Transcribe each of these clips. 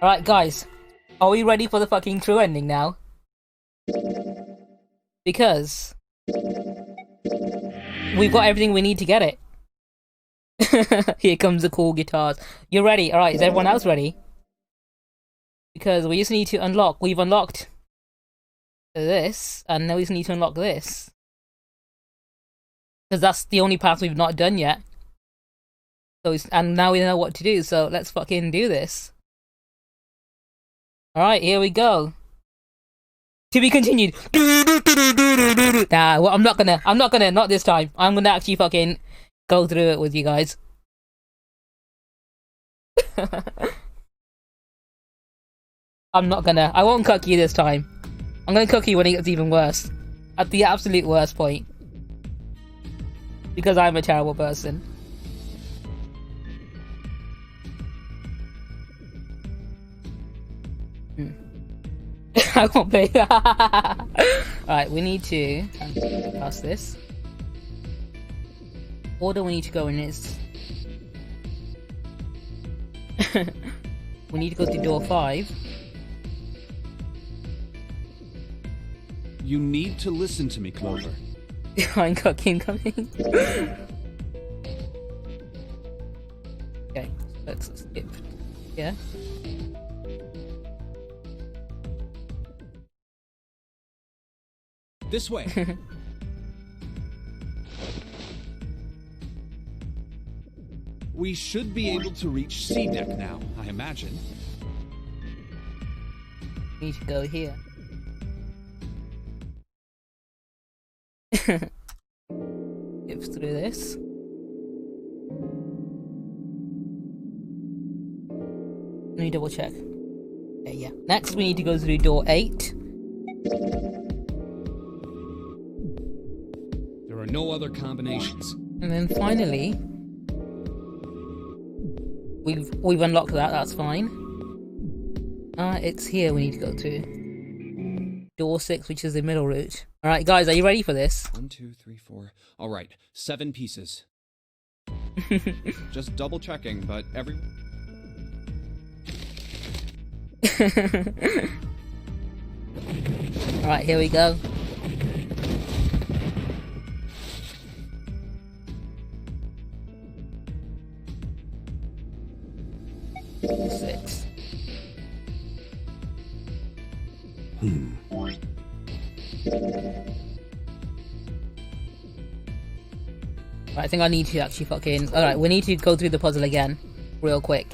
Alright, guys. Are we ready for the fucking true ending now? Because we've got everything we need to get it. Here comes the cool guitars. You're ready. Alright, is everyone else ready? Because we just need to unlock. We've unlocked this, and now we just need to unlock this. Because that's the only path we've not done yet. So and now we know what to do, so let's fucking do this. Alright, here we go. To be continued. Nah, well, I'm not gonna, not this time. I'm gonna actually fucking go through it with you guys. I won't cuck you this time. I'm gonna cuck you when it gets even worse. At the absolute worst point. Because I'm a terrible person. I won't play. Alright, we need to pass this. Order we need to go in is we need to go to door 5. You need to listen to me, Clover. I'm cooking coming. Okay, let's skip. Yeah. This way. We should be able to reach C deck now, I imagine. We need to go here. Skip through this. Let me double check. Okay, yeah. Next we need to go through door 8. There are no other combinations. And then finally we've unlocked that, that's fine. It's here we need to go to. Door 6, which is the middle route. Alright guys, are you ready for this? 1, 2, 3, 4. Alright, 7 pieces. Just double checking, but every... Alright, here we go. Six. I think I need to actually fucking... Alright, we need to go through the puzzle again. Real quick.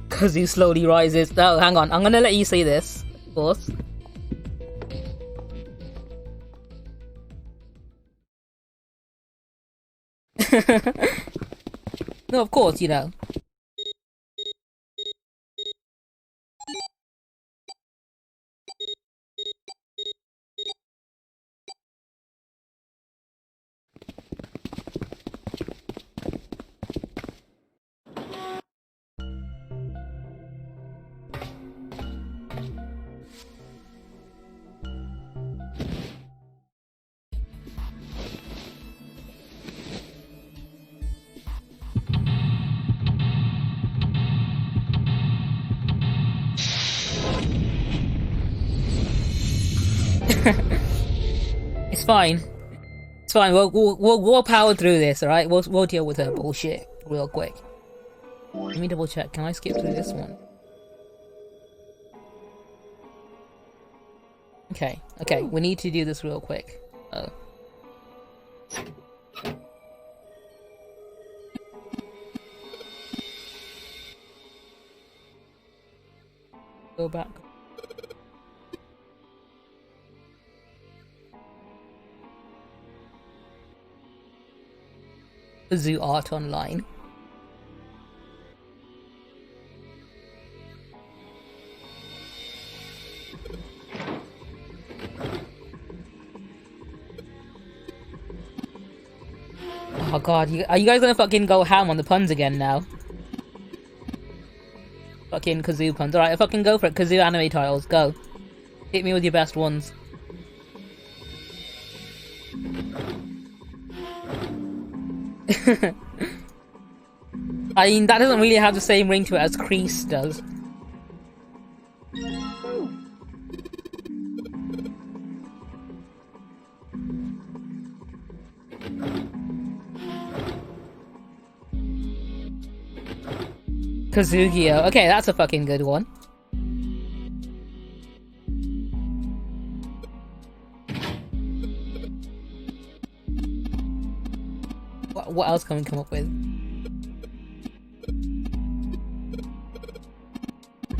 Because he slowly rises. Oh, hang on. I'm gonna let you see this. Of course. No, of course, you know. It's fine. It's fine. We'll power through this. All right. We'll deal with her bullshit real quick. Let me double check. Can I skip through this one? Okay. Okay. We need to do this real quick. Oh. Go back. Zoo art online. Oh god, are you guys gonna fucking go ham on the puns again now? Fucking kazoo puns. Alright, fucking go for it. Kazoo anime titles, go. Hit me with your best ones. I mean, that doesn't really have the same ring to it as Crease does. Kazugio. Okay, that's a fucking good one. What else can we come up with?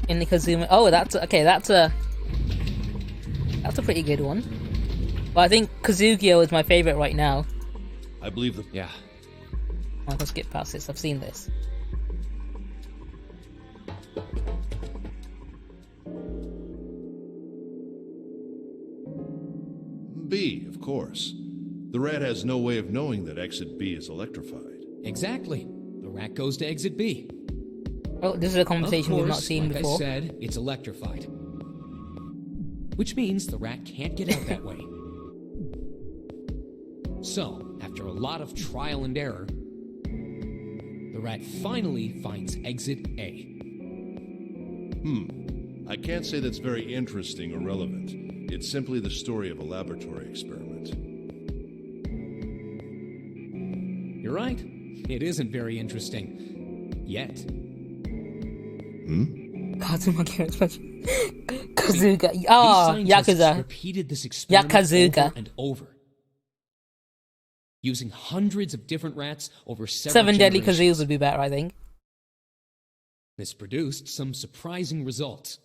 In the Kazuma. Oh, that's okay. That's a pretty good one. But I think Kazugio is my favorite right now. I believe the... Yeah. I can skip past this. I've seen this. B, of course. The rat has no way of knowing that exit B is electrified. Exactly. The rat goes to exit B. Oh, this is a conversation Of we've not course, seen like before. I said, it's electrified. Which means the rat can't get out that way. So, after a lot of trial and error, the rat finally finds exit A. I can't say that's very interesting or relevant. It's simply the story of a laboratory experiment. You're right. It isn't very interesting. Yet. Kazuma expression. Kazuga. These Oh, scientists Yakuza. repeated this experiment Yakazuga. over and over. Using hundreds of different rats over several Seven Deadly generations. Kazoos would be better, I think. This produced some surprising results.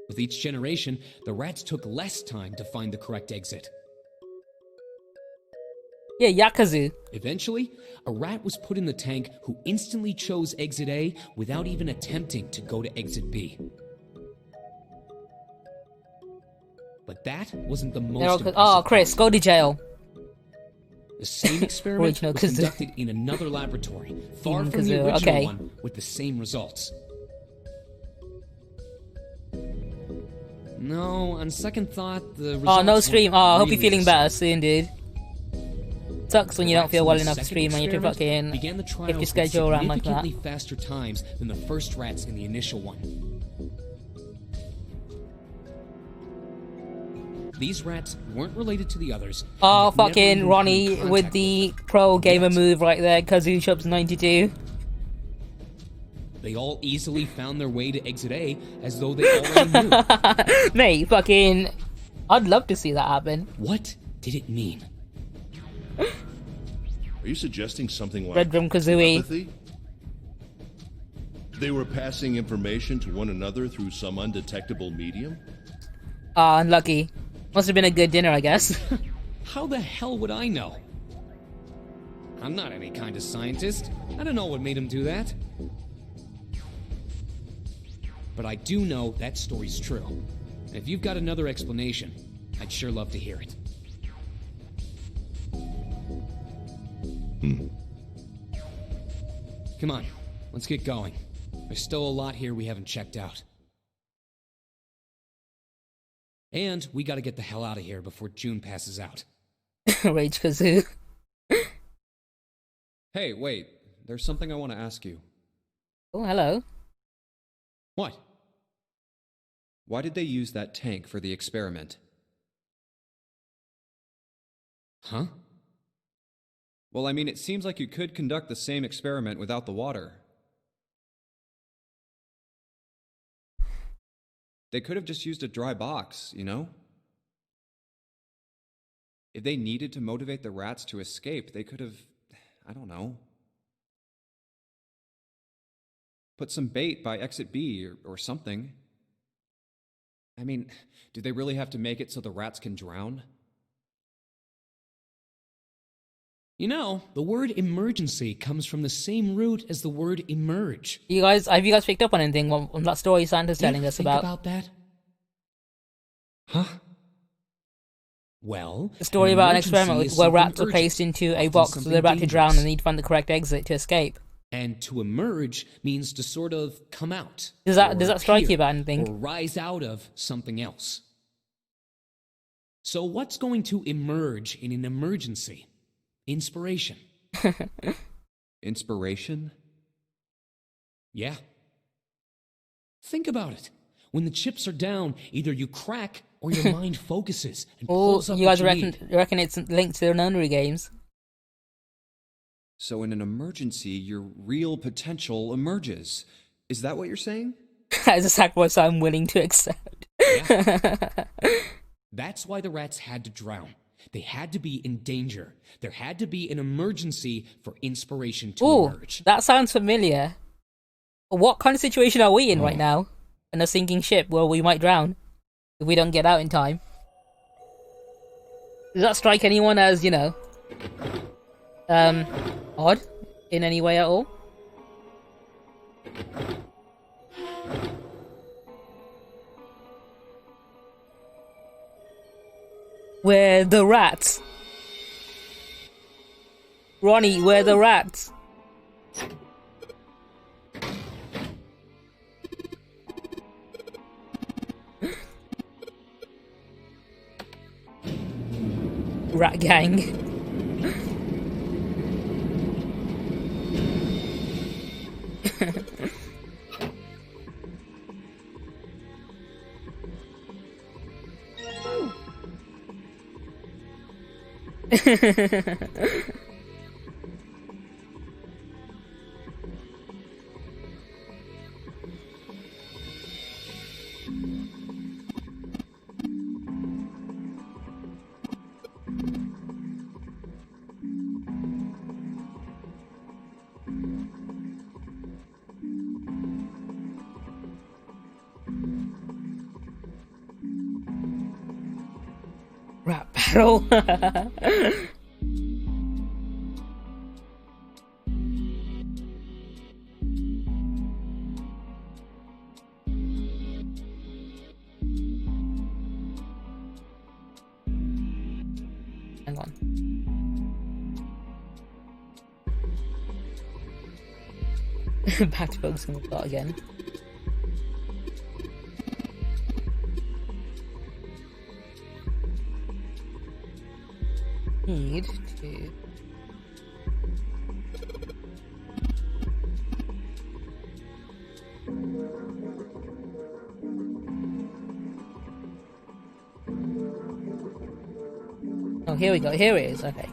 With each generation, the rats took less time to find the correct exit. Yeah, Yakazu. Eventually, a rat was put in the tank who instantly chose exit A without even attempting to go to exit B. But that wasn't the most They're all impressive oh, Chris, part. go to jail. The same experiment Original was Kazoo. conducted in another laboratory, far Even from the Kazoo, original okay. one, with the same results. No, on second thought, the results Oh, no weren't stream. Oh, I hope you're really feeling the better same. soon, dude. Sucks when you don't Rats feel in well the enough to second stream and you have to experiment fucking began the shift your trials with schedule around like that. significantly faster times than the first rats in the initial one. These rats weren't related to the others. Oh, and had never fucking even come in Ronnie with contact the pro gamer Yes. move right there. Kazoo Shops 92. They all easily found their way to exit A as though they already knew. Mate, fucking. I'd love to see that happen. What did it mean? Are you suggesting something like Red Drum Kazooie. telepathy? They were passing information to one another through some undetectable medium? Ah, unlucky. Must have been a good dinner, I guess. How the hell would I know? I'm not any kind of scientist. I don't know what made him do that. But I do know that story's true. And if you've got another explanation, I'd sure love to hear it. Come on, let's get going. There's still a lot here we haven't checked out. And we gotta get the hell out of here before June passes out. Rage Kazoo. Hey, wait. There's something I want to ask you. Oh, hello. What? Why did they use that tank for the experiment? Huh? Well, I mean, it seems like you could conduct the same experiment without the water. They could have just used a dry box, you know? If they needed to motivate the rats to escape, they could have, I don't know, put some bait by exit B or something. I mean, do they really have to make it so the rats can drown? You know, the word emergency comes from the same root as the word emerge. Have you guys picked up on anything on that story Santa's Do you telling us think about? that? Huh? Well, The story about an emergency experiment is where something rats are urgent, placed into a often box so something they're about to drown dangerous. and need to find the correct exit to escape. And to emerge means to sort of come out. Does that or strike you appear, about anything? Or rise out of something else. So what's going to emerge in an emergency? Inspiration. Inspiration? Yeah. Think about it. When the chips are down, either you crack or your mind focuses and Oh, pulls up you what guys you reckon need. it's linked to the Nunnery games? So in an emergency, your real potential emerges. Is that what you're saying? As a sacrifice I'm willing to accept. Yeah. That's why the rats had to drown. They had to be in danger. There had to be an emergency for inspiration to Ooh, emerge. that sounds familiar. What kind of situation are we in right now? In a sinking ship where we might drown if we don't get out in time. Does that strike anyone as, you know, odd in any way at all? Where the rats? Ronnie, where the rats? Rat gang. Rap battle. Hang on. Back to focusing on the plot again. Need to oh, here we go. Here it is. Okay.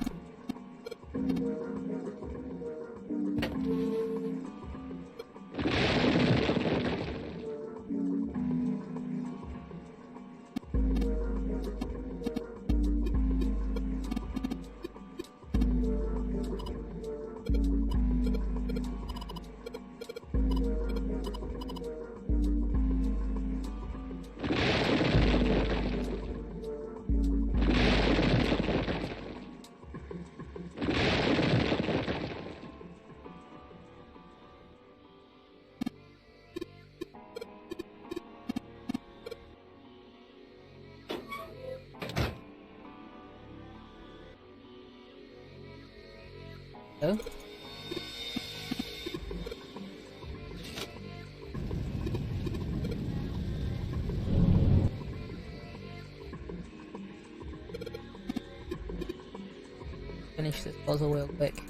Oh. Finish this puzzle real quick.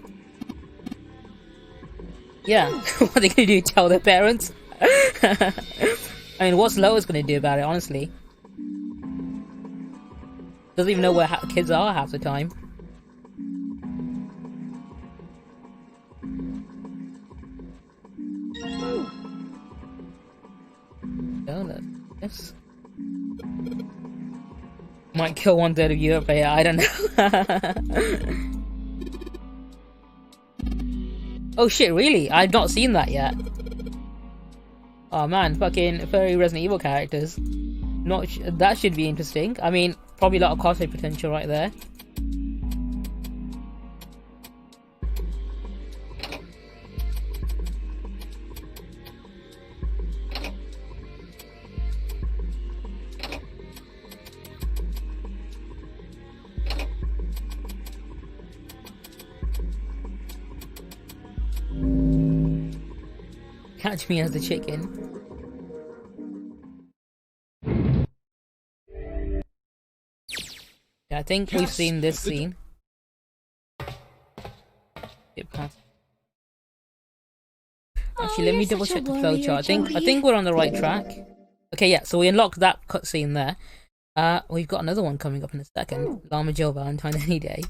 Yeah, what are they gonna do? Tell their parents? I mean, what's Lois gonna do about it, honestly? Doesn't even know where kids are half the time. Yes. Might kill 1/3 of Europe, but yeah, I don't know. Oh shit, really? I've not seen that yet. Oh man, fucking furry Resident Evil characters. That should be interesting. I mean, probably a lot of cosplay potential right there. Catch me as the chicken. Yeah, I think we've seen this scene. Actually, let me double check the flowchart. I think we're on the right track. Okay, yeah, so we unlocked that cutscene there. We've got another one coming up in a second. Llama Joe Valentine any day.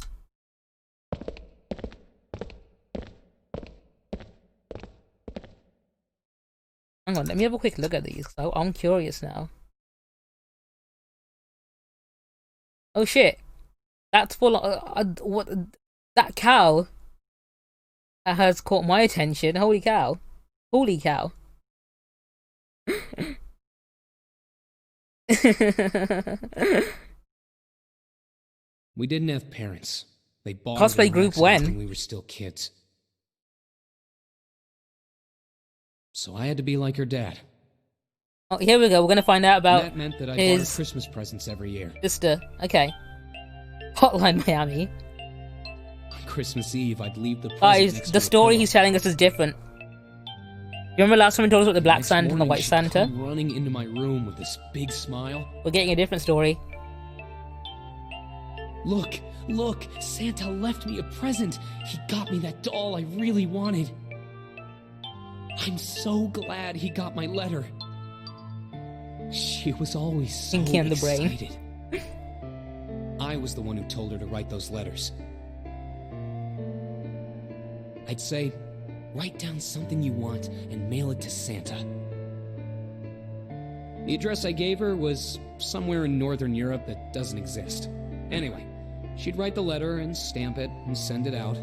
Hang on, let me have a quick look at these. I'm curious now. Oh shit. That's full of, what, that cow has caught my attention. Holy cow. Holy cow. We didn't have parents. They bought Cosplay group when? we were still kids. So I had to be like her dad. Oh, here we go. We're gonna find out about That meant that I bought his her Christmas presents every year. sister. Okay. Hotline Miami. On Christmas Eve, I'd leave the present Guys, next the to her story pillow. he's telling us is different. You remember last time we told us about the Black Next Santa and the morning, White she'd Santa? come running into my room with this big smile. We're getting a different story. Look, look, Santa left me a present. He got me that doll I really wanted. I'm so glad he got my letter. She was always so Pinky on the brain. excited. I was the one who told her to write those letters. I'd say, write down something you want and mail it to Santa. The address I gave her was somewhere in Northern Europe that doesn't exist. Anyway, she'd write the letter and stamp it and send it out.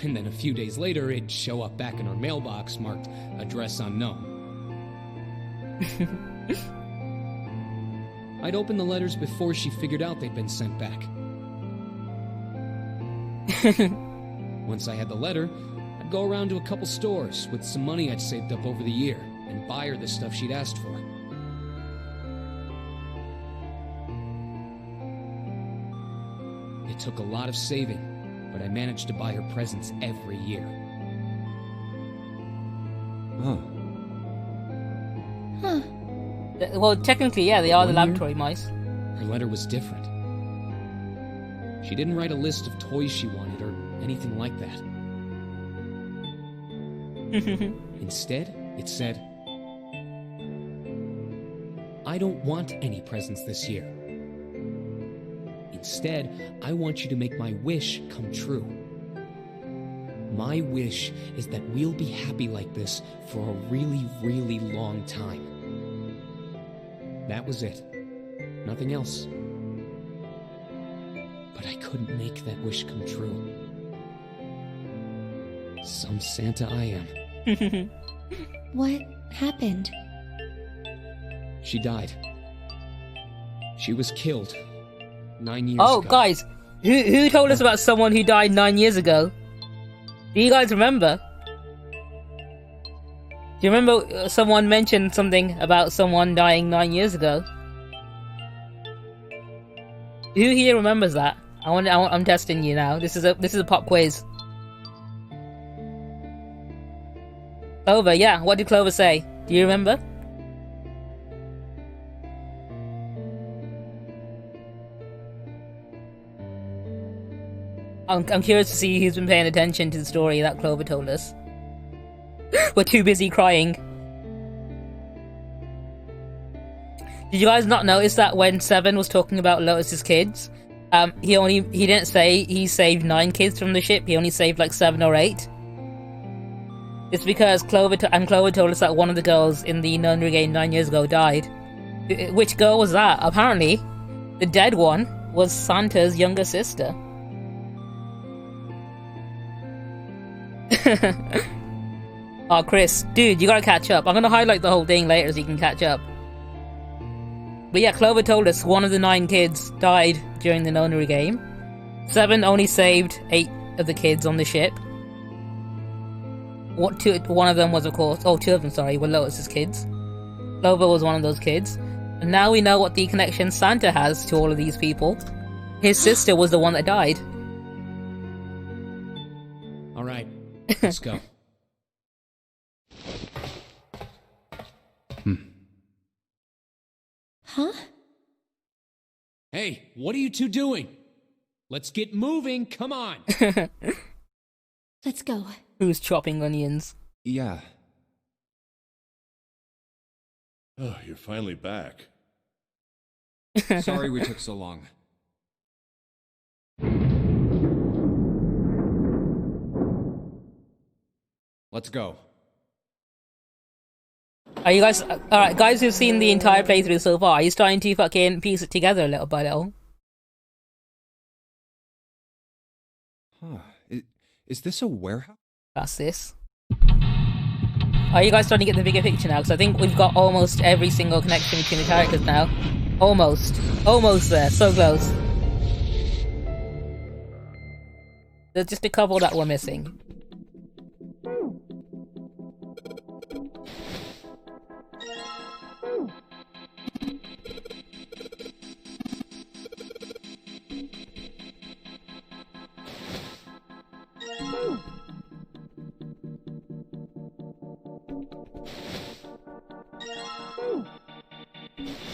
And then a few days later, it'd show up back in her mailbox marked address unknown. I'd open the letters before she figured out they'd been sent back. Once I had the letter, I'd go around to a couple stores with some money I'd saved up over the year and buy her the stuff she'd asked for. It took a lot of saving, but I managed to buy her presents every year. Oh. Huh. Well, technically, yeah, they are the One year? laboratory mice. Her letter was different. She didn't write a list of toys she wanted or anything like that. Instead, it said, I don't want any presents this year. Instead, I want you to make my wish come true. My wish is that we'll be happy like this for a really, really long time. That was it. Nothing else. But I couldn't make that wish come true. Some Santa I am. What happened? She died. She was killed 9 years Oh, ago. guys, who told us about someone who died 9 years ago? Do you guys remember? Do you remember someone mentioned something about someone dying 9 years ago? Who here remembers that? I'm testing you now. This is a pop quiz. Clover, yeah. What did Clover say? Do you remember? I'm curious to see who's been paying attention to the story that Clover told us. We're too busy crying. Did you guys not notice that when Seven was talking about Lotus's kids, he didn't say he saved 9 kids from the ship. He only saved like 7 or 8. It's because Clover told us that one of the girls in the Nonary game 9 years ago died. Which girl was that? Apparently, the dead one was Santa's younger sister. Oh, Chris, dude, you gotta catch up. I'm gonna highlight the whole thing later so you can catch up. But yeah, Clover told us one of the 9 kids died during the Nonary game. 7 only saved 8 of the kids on the ship. One of them was, of course... Oh, 2 of them, sorry, were Lotus's kids. Clover was one of those kids. And now we know what the connection Santa has to all of these people. His sister was the one that died. All right, let's go. Huh? Hey, what are you two doing? Let's get moving, come on! Let's go. Who's chopping onions? Yeah. Oh, you're finally back. Sorry we took so long. Let's go. Are you guys... Alright, guys who've seen the entire playthrough so far, are you starting to fucking piece it together little by little? Huh. Is this a warehouse? That's this. Are you guys starting to get the bigger picture now? Because I think we've got almost every single connection between the characters now. Almost. Almost there. So close. There's just a couple that we're missing.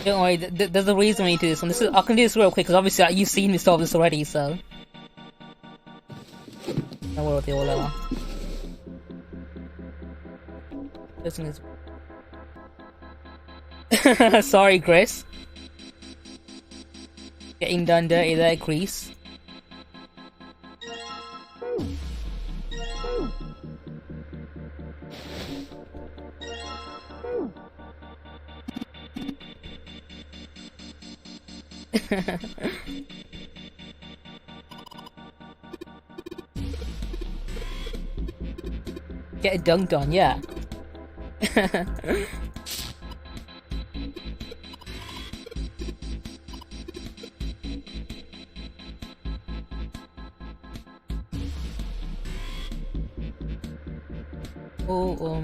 Don't worry, there's a reason we need to do this one. I can do this real quick, because obviously you've seen me solve this already, so... I know where they all are. This one is... Sorry, Chris. Getting done dirty there, Chris. Get it dunked on, yeah. Oh,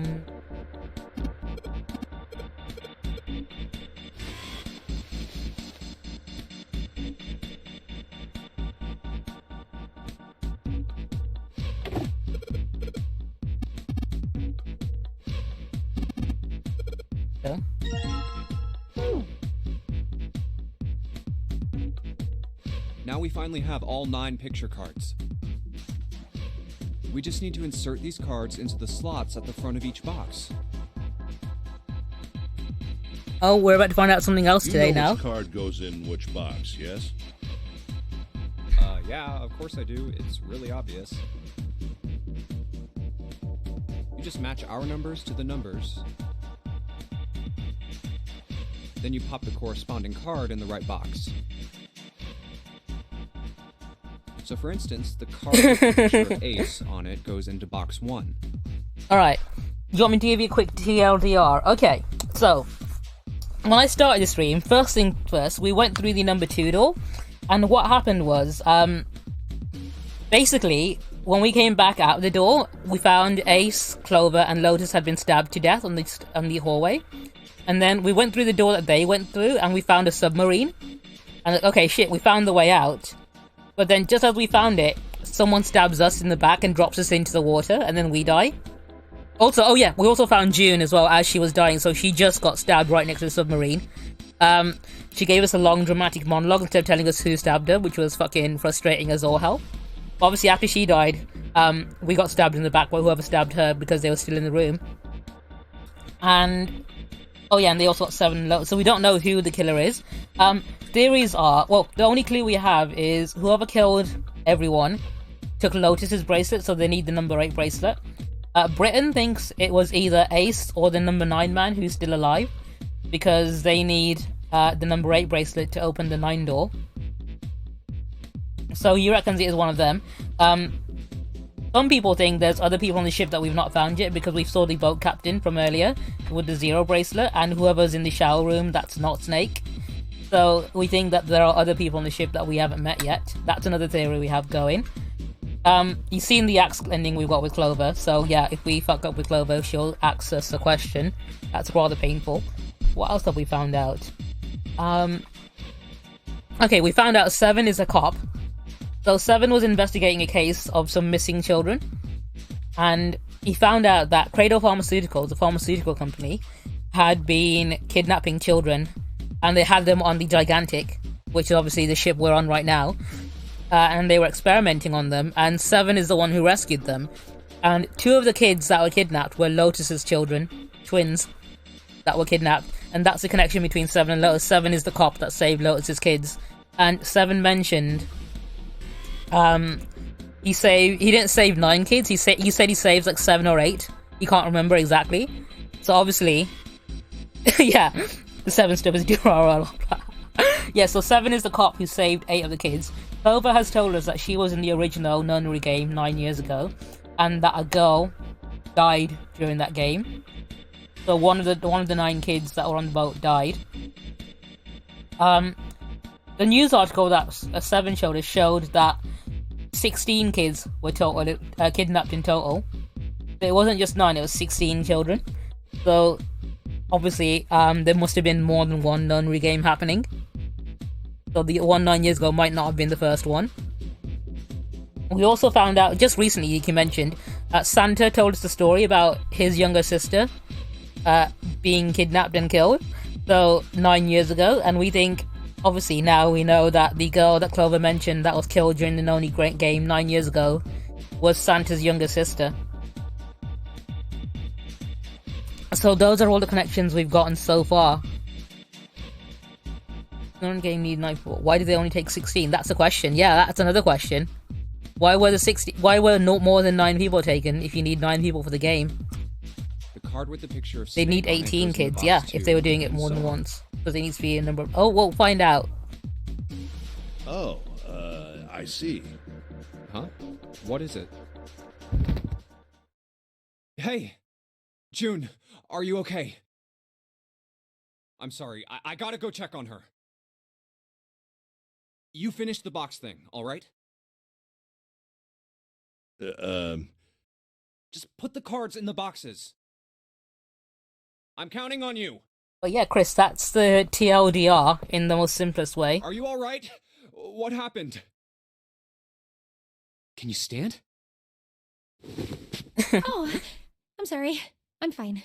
yeah. Now we finally have all 9 picture cards. We just need to insert these cards into the slots at the front of each box. Oh, we're about to find out something else today You know now. which card goes in which box, yes? Yeah, of course I do. It's really obvious. You just match our numbers to the numbers. Then you pop the corresponding card in the right box. So for instance, the card with the picture of Ace on it goes into box 1. Alright, you want me to give you a quick TLDR? Okay, so, when I started the stream, first thing first, we went through the number 2 door, and what happened was, basically, when we came back out the door, we found Ace, Clover, and Lotus had been stabbed to death on the hallway. And then we went through the door that they went through, and we found a submarine. And like, okay, shit, we found the way out. But then, just as we found it, someone stabs us in the back and drops us into the water, and then we die. Also, oh yeah, we also found June as well as she was dying, so she just got stabbed right next to the submarine. She gave us a long dramatic monologue instead of telling us who stabbed her, which was fucking frustrating as all hell. But obviously, after she died, we got stabbed in the back by whoever stabbed her because they were still in the room. And... oh yeah, and they also got 7 low, so we don't know who the killer is. Theories are, well, the only clue we have is whoever killed everyone took Lotus's bracelet, so they need the number 8 bracelet. Britain thinks it was either Ace or the number 9 man who's still alive, because they need the number 8 bracelet to open the 9 door. So he reckons it is one of them. Some people think there's other people on the ship that we've not found yet, because we saw the boat captain from earlier with the 0 bracelet, and whoever's in the shower room that's not Snake. So we think that there are other people on the ship that we haven't met yet. That's another theory we have going. You've seen the axe ending we've got with Clover, so yeah, if we fuck up with Clover, she'll ask us a question. That's rather painful. What else have we found out? Okay, we found out 7 is a cop. So 7 was investigating a case of some missing children, and he found out that Cradle Pharmaceuticals, the pharmaceutical company, had been kidnapping children, and they had them on the Gigantic, which is obviously the ship we're on right now, and they were experimenting on them, and 7 is the one who rescued them. And 2 of the kids that were kidnapped were Lotus's children, twins, that were kidnapped, and that's the connection between 7 and Lotus. 7 is the cop that saved Lotus's kids, and 7 mentioned... he didn't save 9 kids, he said he saves like 7 or 8, He can't remember exactly. So obviously, yeah, the 7 stuff is Durara. Yeah, so 7 is the cop who saved 8 of the kids. Clover has told us that she was in the original Nunnery game 9 years ago, and that a girl died during that game. So one of the 9 kids that were on the boat died. The news article that 7 showed us showed that 16 kids were kidnapped in total. So it wasn't just 9; it was 16 children. So obviously, there must have been more than one Nunnery game happening. So the one 9 years ago might not have been the first one. We also found out just recently, Yuki mentioned, that Santa told us the story about his younger sister being kidnapped and killed. So 9 years ago, and we think, obviously now we know that the girl that Clover mentioned that was killed during the Noni game 9 years ago was Santa's younger sister. So those are all the connections we've gotten so far. Noni game need 9 people. Why did they only take 16? That's the question. Yeah, that's another question. Why were not more than 9 people taken if you need 9 people for the game? The card with the picture of They Snape need on it 18 goes in the kids, box yeah, too, if they were doing it more and than so on. once. Because there needs to be a number of... Oh, we'll find out. Oh, I see. Huh? What is it? Hey! June, are you okay? I'm sorry, I gotta go check on her. You finished the box thing, alright? Just put the cards in the boxes. I'm counting on you. But yeah, Chris, that's the TLDR in the most simplest way. Are you alright? What happened? Can you stand? Oh, I'm sorry. I'm fine.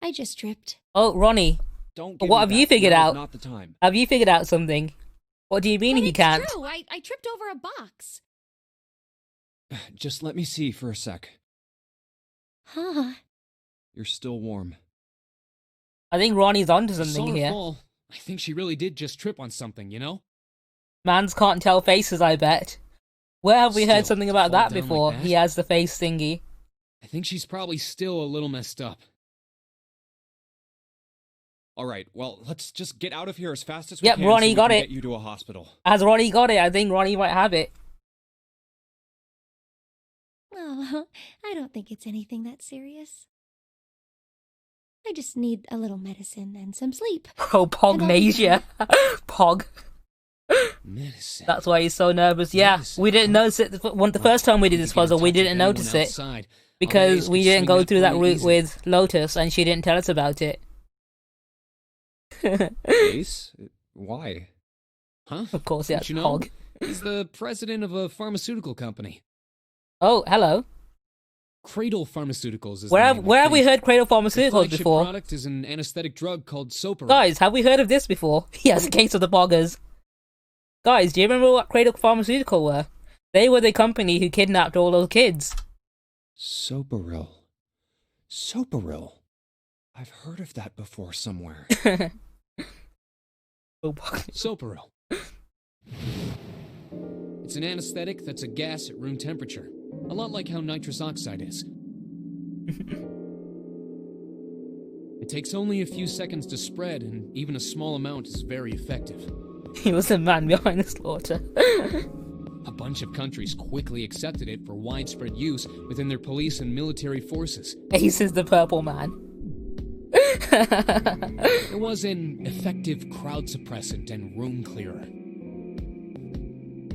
I just tripped. Oh, Ronnie, Don't what give me have you that. figured Now is out? Not the time. Have you figured out something? What do you mean But he it's can't? true. I tripped over a box. Just let me see for a sec. Huh. You're still warm. I think Ronnie's onto Saw something her here. fall. I think she really did just trip on something, you know? Mans can't tell faces, I bet. Where have we heard Still, something to about fall that down like before? that? He has the face thingy. I think she's probably still a little messed up. Alright, well, let's just get out of here as fast as we Yep, can Ronnie so we got can it. get you to a hospital. Has Ronnie got it? I think Ronnie might have it. Oh, I don't think it's anything that serious. I just need a little medicine and some sleep. Oh, Pognasia. Pog. Medicine. That's why he's so nervous. Yeah, Medicine, we didn't huh? notice it. The first time we did this puzzle, we didn't notice it. Because we didn't go through that route with Lotus, and she didn't tell us about it. Ace? Why? Huh? Of course, yeah, Don't you know? Pog. He's the president of a pharmaceutical company. Oh, hello. Cradle Pharmaceuticals is Where the name, I have we think. heard Cradle The Pharmaceuticals flagship before? product is an anesthetic drug called Soper. Guys, have we heard of this before? Yes, a case of the Poggers. Guys, do you remember what Cradle Pharmaceutical were? They were the company who kidnapped all those kids. Soperil. Soperil. I've heard of that before somewhere. Oh, Pog- Soperil. It's an anesthetic that's a gas at room temperature. A lot like how nitrous oxide is. It takes only a few seconds to spread, and even a small amount is very effective. He was the man behind the slaughter. A bunch of countries quickly accepted it for widespread use within their police and military forces. Ace is the purple man. It was an effective crowd suppressant and room clearer.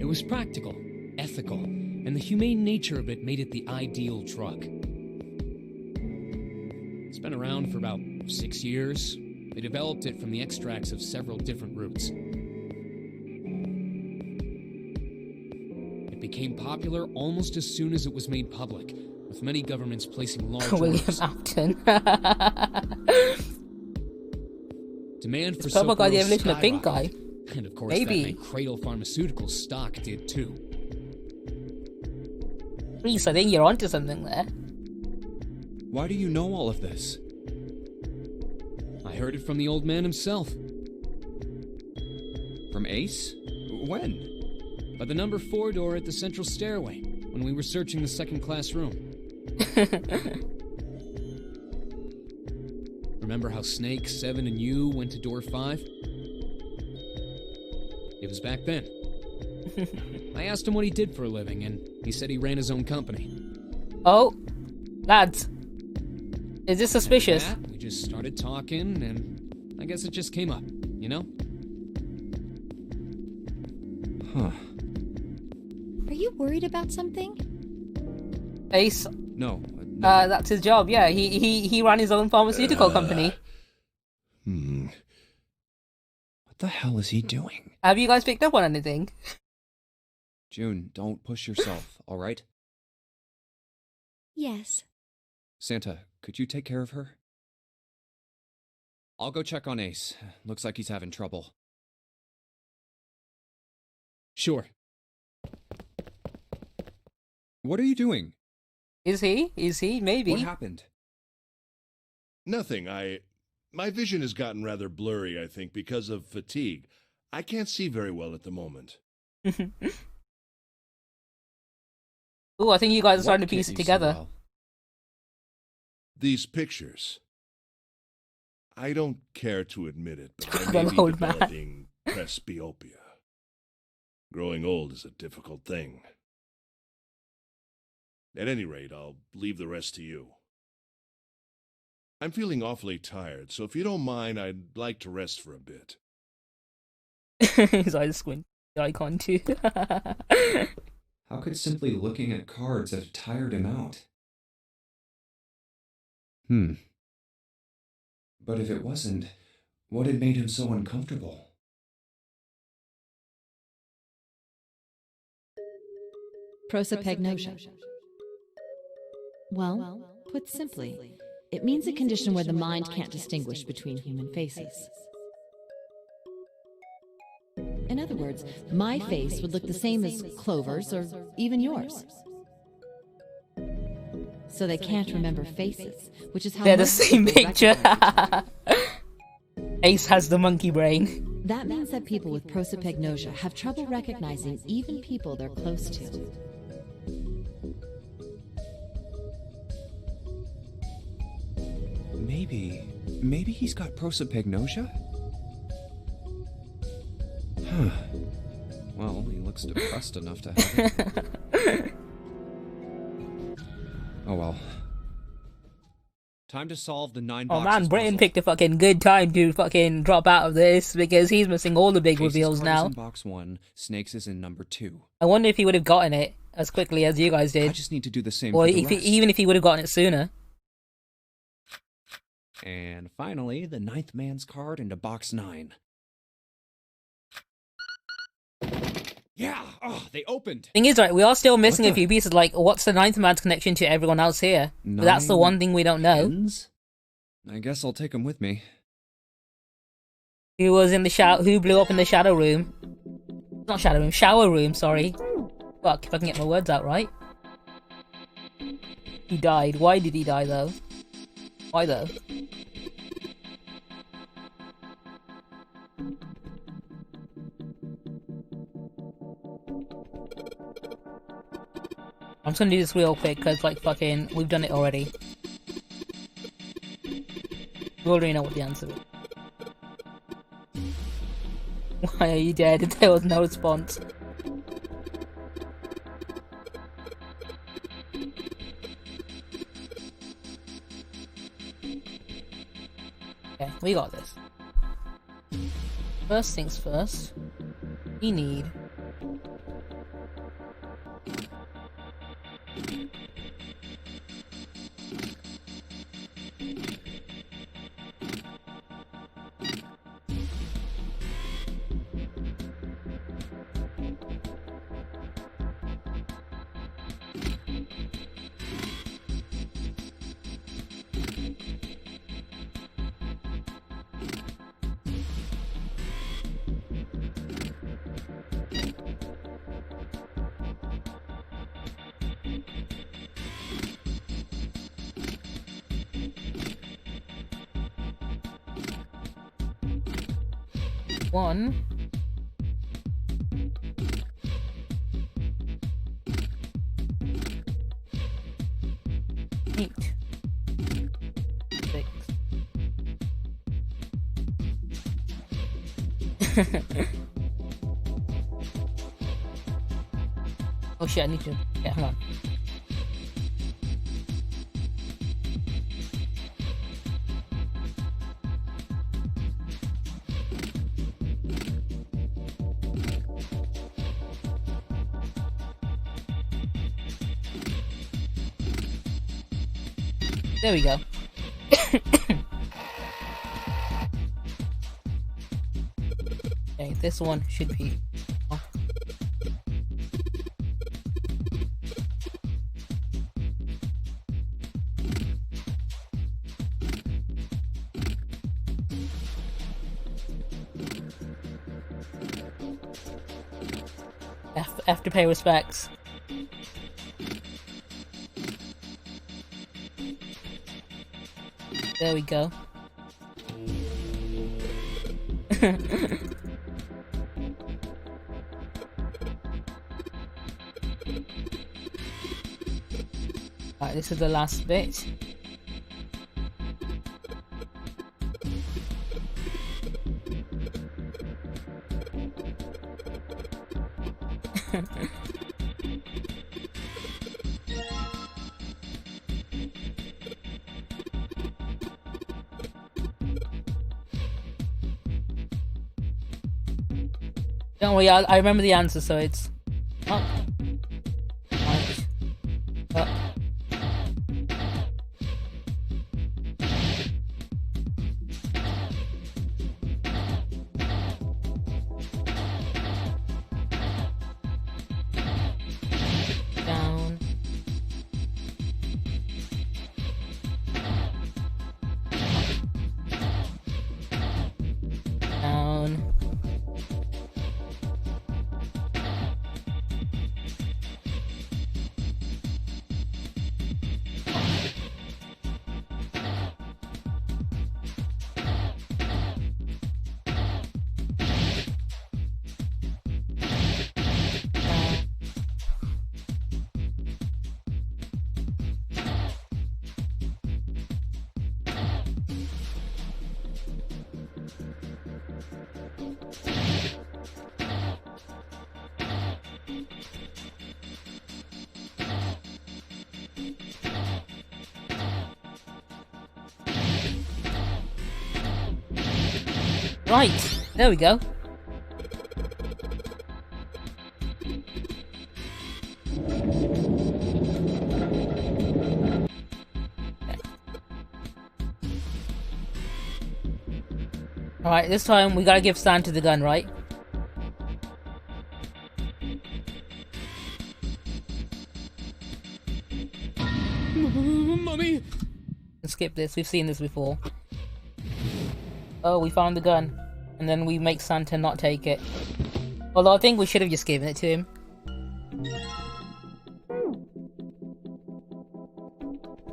It was practical, ethical, and the humane nature of it made it the ideal drug. It's been around for about 6 years. They developed it from the extracts of several different roots. It became popular almost as soon as it was made public, with many governments placing large William orders. Afton. Demand for Is purple guy the Soperil evolution of pink guy? skyrocketed. And of course, Maybe. that meant Cradle Pharmaceuticals stock did too. Reese, I think you're onto something there. Why do you know all of this? I heard it from the old man himself. From Ace? When? By the number 4 door at the central stairway, when we were searching the second class room. Remember how Snake, Seven, and you went to door 5? It was back then. I asked him what he did for a living, and he said he ran his own company. Oh, lads. Is this suspicious? After that, we just started talking, and I guess it just came up, you know? Huh. Are you worried about something? Ace, No. that's his job, yeah. He ran his own pharmaceutical company. What the hell is he doing? Have you guys picked up on anything? June, don't push yourself, all right? Yes. Santa, could you take care of her? I'll go check on Ace. Looks like he's having trouble. Sure. What are you doing? Is he? Is he? Maybe. What happened? Nothing. My vision has gotten rather blurry, I think, because of fatigue. I can't see very well at the moment. Oh, I think you guys are What starting to can't piece it you see together. well? These pictures. I don't care to admit it, but I Come may be on, man. developing presbyopia. Growing old is a difficult thing. At any rate, I'll leave the rest to you. I'm feeling awfully tired, so if you don't mind, I'd like to rest for a bit. His eyes squint. The icon too. How could simply looking at cards have tired him out? But if it wasn't, what had made him so uncomfortable? Prosopagnosia. Well, put simply, it means a condition where the mind can't distinguish between human faces. In other words, my face would look the same as Clover's or even yours. So they can't remember faces, which is how They're the most same people picture. recognize Ace has the monkey brain. you. That means that people with prosopagnosia have trouble recognizing even people they're close to. Maybe he's got prosopagnosia? Huh. Well, he looks depressed enough to have it. Oh well. Time to solve the 9 Oh boxes man, Britain puzzle. picked a fucking good time to fucking drop out of this because he's missing all the big Ace's reveals card is now. in box 1, Snake's is in number 2. I wonder if he would have gotten it as quickly as you guys I did, just need to do the same or for the if rest. even if he would have gotten it sooner. And finally, the 9th man's card into box 9. Yeah! Oh, they opened! Thing is, right, we are still missing What a few pieces. Like, what's the 9th man's connection to everyone else here? That's the 9 one thing we don't know. Pens? I guess I'll take them with me. Who was in the who blew up in the shadow room? Not shadow room, shower room, sorry. Fuck, if I can get my words out right. He died. Why did he die, though? Why, though? I'm just gonna do this real quick, because, like, fucking, we've done it already. We already know what the answer is. Why are you dead? There was no response. Okay, we got this. First things first, we need... one. Eight. 6. Oh shit, I need to. Yeah, hang on. There we go. Okay, this one should be. Oh. Have to pay respects. There we go. Alright, this is the last bit. Don't worry, I remember the answer, so it's up, right, up. Down. Down. Right, there we go. Alright, this time we gotta give Santa the gun, right? Mummy! Let's skip this, we've seen this before. Oh, we found the gun. And then we make Santa not take it. Although I think we should have just given it to him.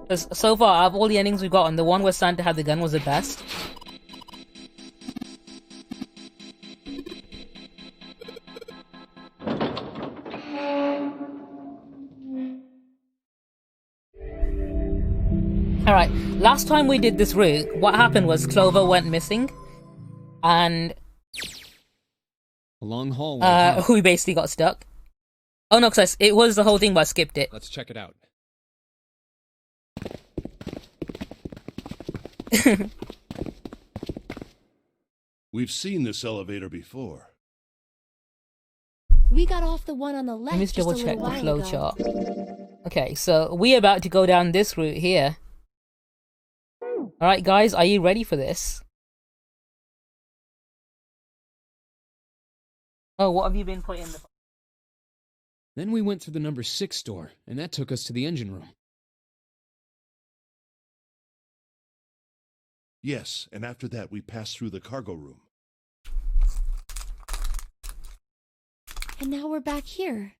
Because so far, out of all the endings we've gotten, the one where Santa had the gun was the best. Alright, last time we did this route, what happened was Clover went missing. And A long hallway. Huh? we basically got stuck. Oh no, cause it was the whole thing, but I skipped it. Let's check it out. We've seen this elevator before. We got off the one on the left Let me just just a double check little the while flow ago. chart. Okay, so we're about to go down this route here. Alright guys, are you ready for this? Oh, what have you been putting in the... Then we went through the number 6 door, and that took us to the engine room. Yes, and after that we passed through the cargo room. And now we're back here.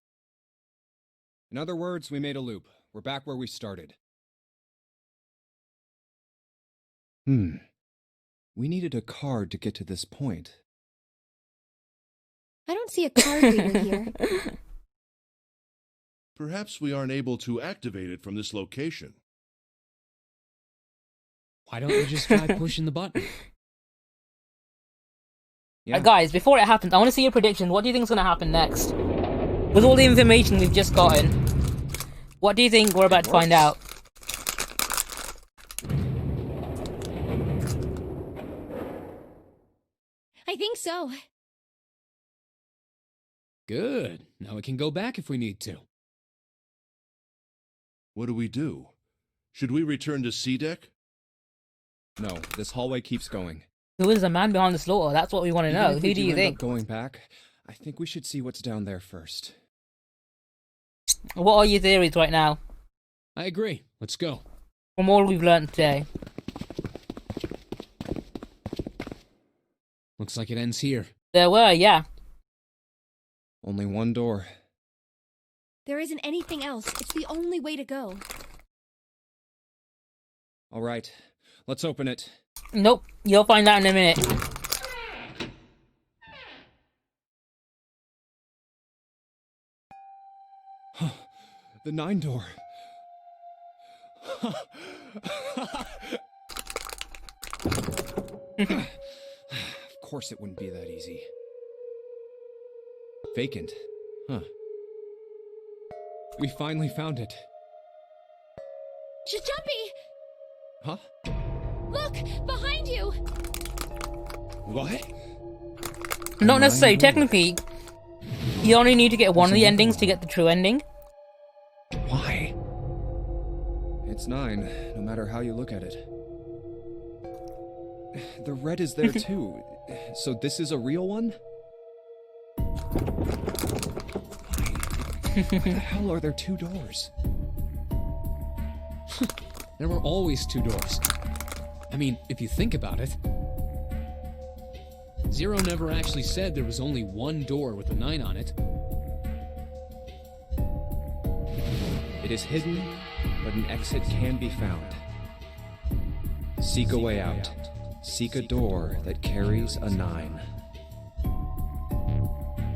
In other words, we made a loop. We're back where we started. We needed a card to get to this point. I don't see a card reader here. Perhaps we aren't able to activate it from this location. Why don't we just try pushing the button? Yeah. Guys, before it happens, I want to see your prediction. What do you think is going to happen next? With all the information we've just gotten, what do you think we're about to find out? I think so. Good. Now we can go back if we need to. What do we do? Should we return to C deck? No, this hallway keeps going. Who is the man behind the slaughter? That's what we want to Even know. if we Who do you end up think? going back, I think we should see what's down there first. What are your theories right now? I agree. Let's go. From all we've learned today. Looks like it ends here. There were, yeah. Only one door. There isn't anything else. It's the only way to go. All right, let's open it. Nope. You'll find out in a minute. The 9 door. Of course it wouldn't be that easy. Vacant. Huh. We finally found it. Jumpy! Huh? Look! Behind you! What? Not necessarily. Nine. Technically, you only need to get one of the endings to get the true ending. Why? It's 9, no matter how you look at it. The red is there too. So this is a real one? Why the hell are there 2 doors? There were always 2 doors. I mean, if you think about it. Zero never actually said there was only one door with a 9 on it. It is hidden, but an exit can be found. Seek a way out. Seek a door that carries a 9.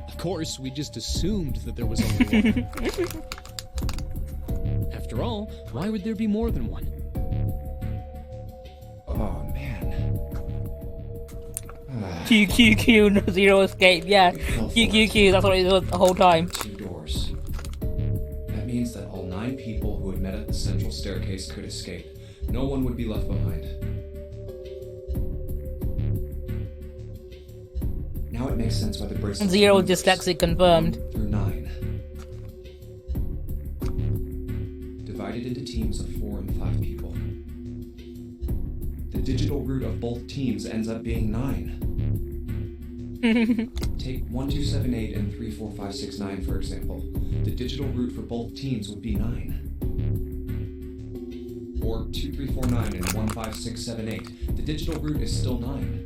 Of course, we just assumed that there was only one. After all, why would there be more than one? Oh, man. QQQ, no zero escape. Yeah, QQQ. That's what it was the whole time. 2 doors. That means that all 9 people who had met at the central staircase could escape. No one would be left behind. Now it makes sense why the bracelet. Zero dyslexic confirmed. Through 9. Divided into teams of 4 and 5 people. The digital root of both teams ends up being 9. Take 1278 and 34569 for example. The digital root for both teams would be 9. Or 2349 and 15678. The digital root is still 9.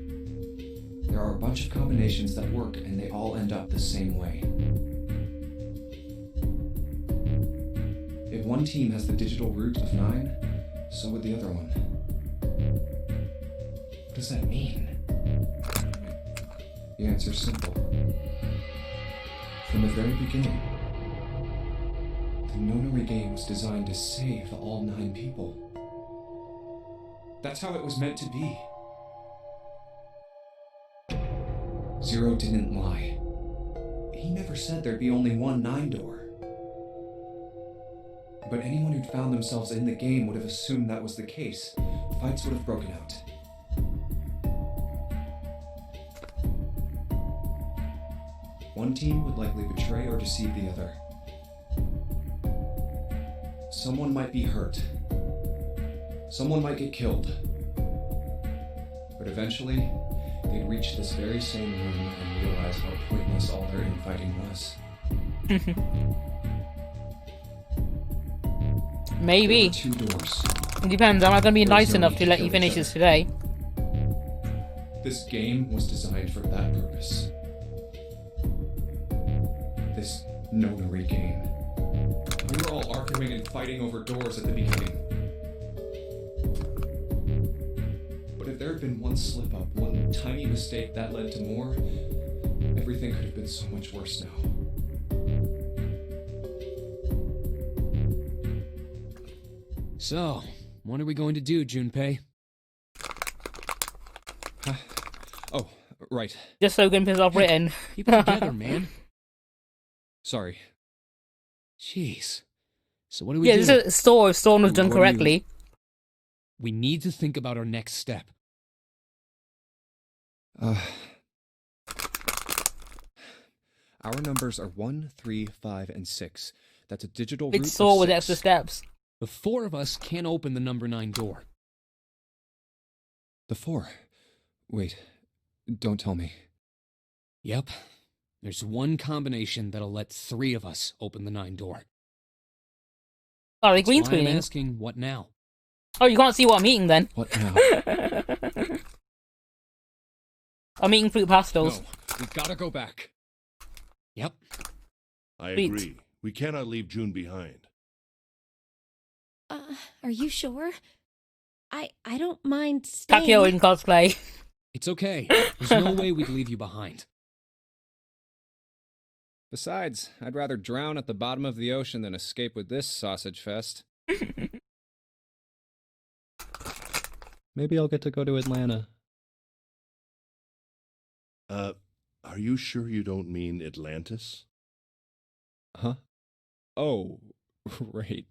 There are a bunch of combinations that work and they all end up the same way. If one team has the digital root of 9, so would the other one. What does that mean? The answer's simple. From the very beginning, the Nonary game was designed to save all 9 people. That's how it was meant to be. Zero didn't lie. He never said there'd be only one 9 door. But anyone who'd found themselves in the game would have assumed that was the case. Fights would have broken out. One team would likely betray or deceive the other. Someone might be hurt. Someone might get killed. But eventually, they'd reach this very same room and realize how pointless all their infighting was. Maybe. There were 2 doors. It depends. I'm not gonna be There was nice no enough need to to let kill you each finish other. this today. This game was designed for that purpose. This Nonary game. We were all arguing and fighting over doors at the beginning. But if there had been one slip-up, one tiny mistake that led to more, everything could have been so much worse now. So, what are we going to do, Junpei? Oh, Right. Just so we can piss off Britain. Keep it together, man. Sorry. Jeez. So what do we Yeah, do? this is a store if Storm was done What do you- correctly. We need to think about our next step. Our numbers are 1, 3, 5, and 6. That's a digital Big route of store with 6. extra steps. The four of us can't open the number 9 door. The 4. Wait. Don't tell me. Yep. There's one combination that'll let 3 of us open the 9 door. Oh, they That's green why I'm screening. asking, what now? Oh, you can't see what I'm eating then. What now? I'm eating fruit pastels. No. We've got to go back. Yep. I Sweet. agree. We cannot leave June behind. Are you sure? I don't mind staying. Takeo in cosplay. It's okay. There's no way we'd leave you behind. Besides, I'd rather drown at the bottom of the ocean than escape with this sausage fest. Maybe I'll get to go to Atlanta. Are you sure you don't mean Atlantis? Huh? Oh, right.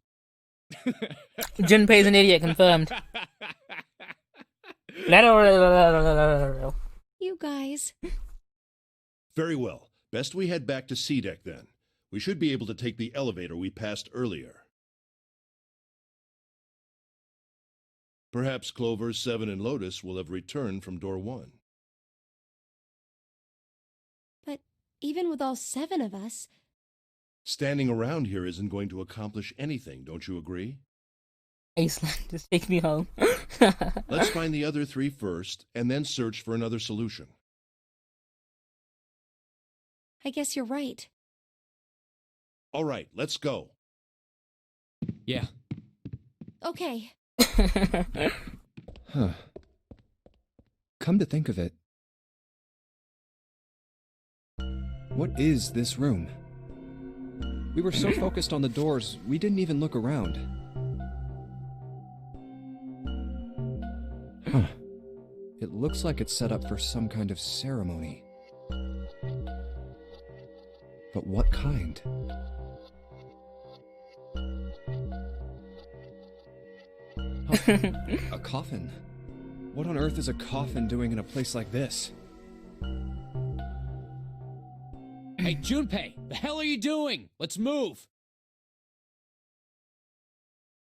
Junpei's an idiot, confirmed. You guys. Very well. Best we head back to C deck then. We should be able to take the elevator we passed earlier. Perhaps Clover, Seven, and Lotus will have returned from door 1. But even with all 7 of us, Standing around here isn't going to accomplish anything, don't you agree? Iceland, just take me home. Let's find the other 3 first, and then search for another solution. I guess you're right. All right, let's go. Yeah. Okay. Huh. Come to think of it. What is this room? We were so focused on the doors, we didn't even look around. Huh. It looks like it's set up for some kind of ceremony. But what kind? A coffin? What on earth is a coffin doing in a place like this? Hey, Junpei, the hell are you doing? Let's move.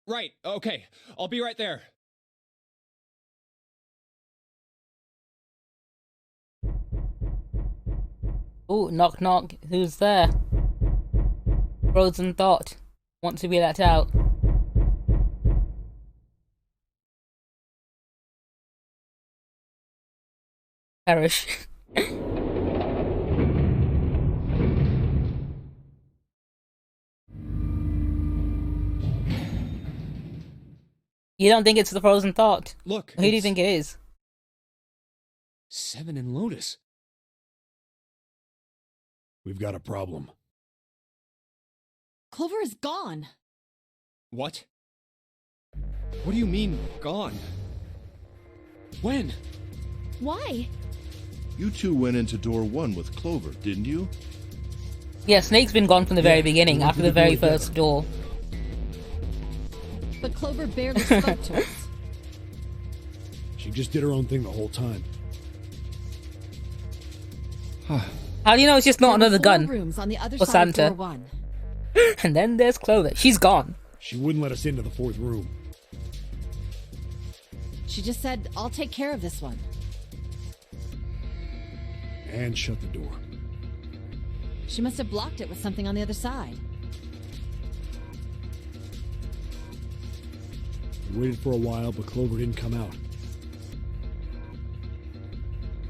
Right, okay. I'll be right there. Ooh, knock knock. Who's there? Frozen Thought. Want to be let out. Perish. You don't think it's the Frozen Thought? Look, Who do you think it is? 7 and Lotus. We've got a problem. Clover is gone. What? What do you mean, gone? When? Why? You 2 went into door 1 with Clover, didn't you? Yeah, Snake's been gone from the very beginning, we went after through the the very door first door. But Clover barely spoke to us. She just did her own thing the whole time. How do you know it's just not There were another 4 gun? rooms on the other Or side Santa. of door 1. And then there's Clover. She's gone. She wouldn't let us into the 4th room. She just said, I'll take care of this one. And shut the door. She must have blocked it with something on the other side. We waited for a while, but Clover didn't come out.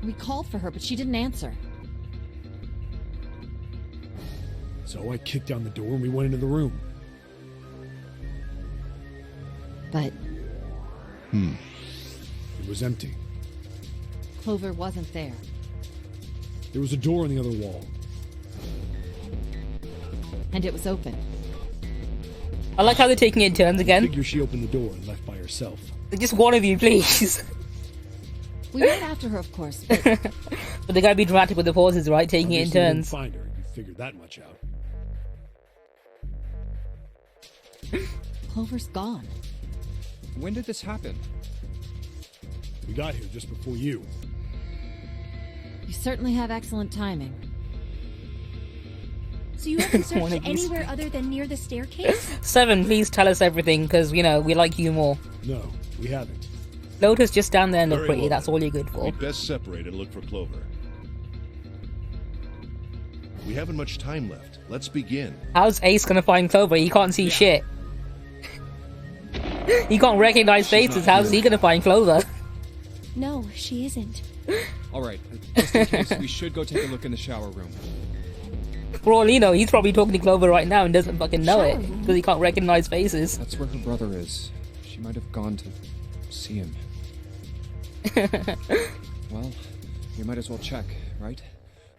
We called for her, but she didn't answer. So I kicked down the door and we went into the room. But It was empty. Clover wasn't there. There was a door on the other wall. And it was open. I like how they're taking it in turns I again. figure she opened the door and left by herself. Just one of you, please. We went after her, of course, but But they gotta be dramatic with the pauses, right? Taking it in Obviously you didn't turns. find her. You figured that much out. Clover's gone. When did this happen? We got here just before you. You certainly have excellent timing. So you haven't One searched of these. anywhere other than near the staircase? Seven, please tell us everything, because, you know, we like you more. No, we haven't. Lotus, just stand there and look Very pretty. well, That's then. all you're good for. We'd best separate and look for Clover. We haven't much time left. Let's begin. How's Ace gonna find Clover? He can't see shit. He can't recognize faces. How's he gonna find Clover? No, she isn't. All right, just in case, we should go take a look in the shower room. For all you know, he's probably talking to Clover right now and doesn't fucking know it Shower because he can't recognize faces. That's where her brother is. She might have gone to see him. Well, you might as well check, right?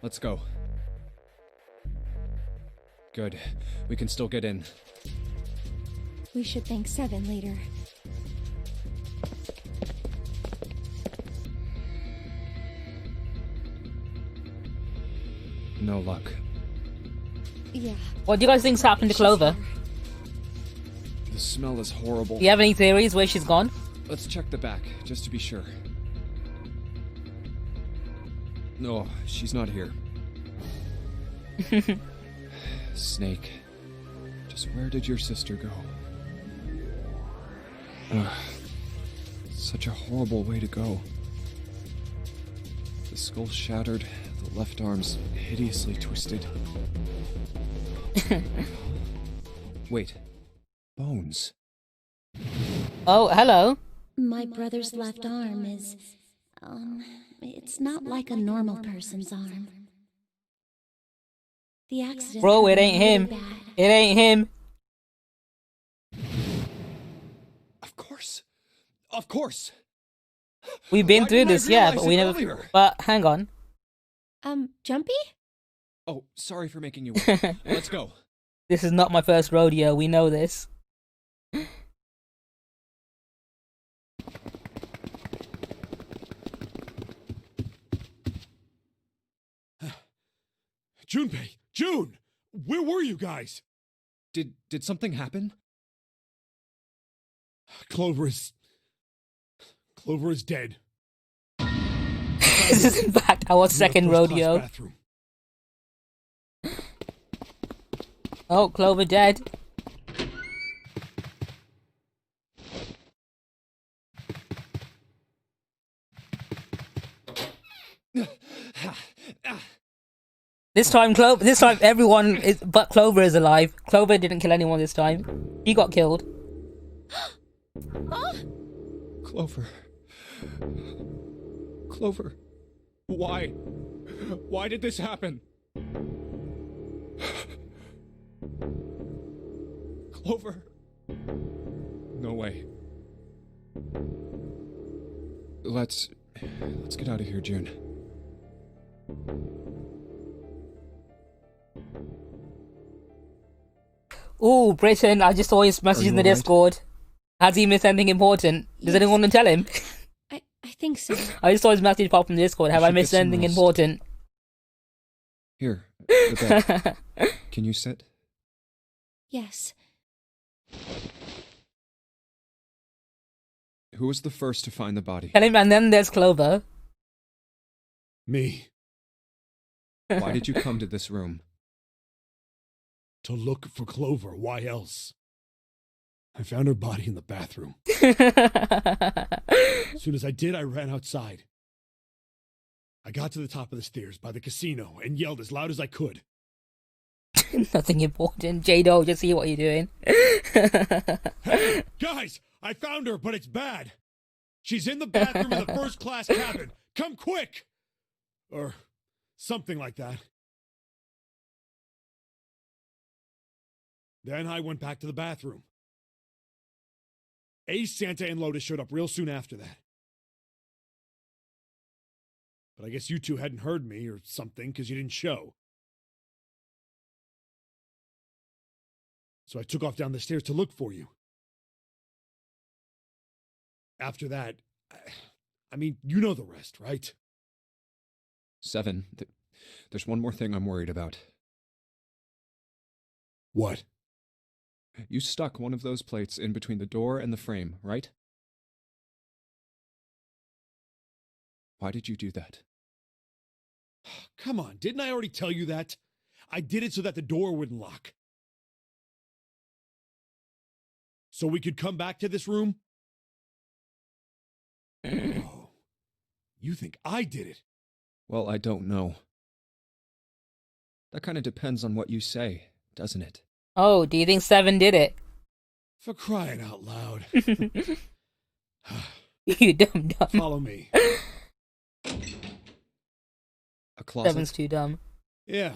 Let's go. Good. We can still get in. We should thank Seven later. No luck. Yeah. What do you guys think's happened to Clover? The smell is horrible. Do you have any theories where she's gone? Let's check the back, just to be sure. No, she's not here. Snake. Just where did your sister go? Ugh. Such a horrible way to go. The skull shattered, the left arm's hideously twisted. Wait. Bones. Oh, hello. My brother's left arm is, it's not like a normal person's arm. The accident. Bro, it happened ain't him. really bad. It ain't him. Of course. Of course. We've been Why through didn't I this, yeah, realize but we it never. earlier? But hang on. Jumpy? Oh, sorry for making you wait. Let's go. This is not my first rodeo. We know this. Junpei! June! Where were you guys? Did something happen? Clover is dead. This is in fact our second In the first-class rodeo. bathroom. Oh, Clover dead. This time everyone but Clover is alive. Clover didn't kill anyone this time. He got killed. Clover. Clover. Why? Why did this happen? Clover. No way. Let's get out of here, June. Ooh, Britain, I just saw his message Are in you the alright? Discord. Has he missed anything important? Does Yes. anyone want to tell him? I think so. I just saw his message pop from the Discord. Have You I should get missed some anything rest. important? Here. The bed. Can you sit? Yes. Who was the first to find the body? Tell him, and then there's Clover. Me. Why did you come to this room? To look for Clover. Why else? I found her body in the bathroom. As soon as I did, I ran outside. I got to the top of the stairs by the casino and yelled as loud as I could. Nothing important. Jado, just see what you're doing. Hey, guys, I found her, but it's bad. She's in the bathroom in the first-class cabin. Come quick! Or something like that. Then I went back to the bathroom. Ace, Santa, and Lotus showed up real soon after that. But I guess you two hadn't heard me or something because you didn't show. So I took off down the stairs to look for you. After that, I mean, you know the rest, right? 7. There's one more thing I'm worried about. What? You stuck one of those plates in between the door and the frame, right? Why did you do that? Come on, didn't I already tell you that? I did it so that the door wouldn't lock. So we could come back to this room? Oh, you think I did it? Well, I don't know. That kind of depends on what you say, doesn't it? Oh, do you think 7 did it? For crying out loud. You dumb dumb. Follow me. A closet? 7's too dumb. Yeah,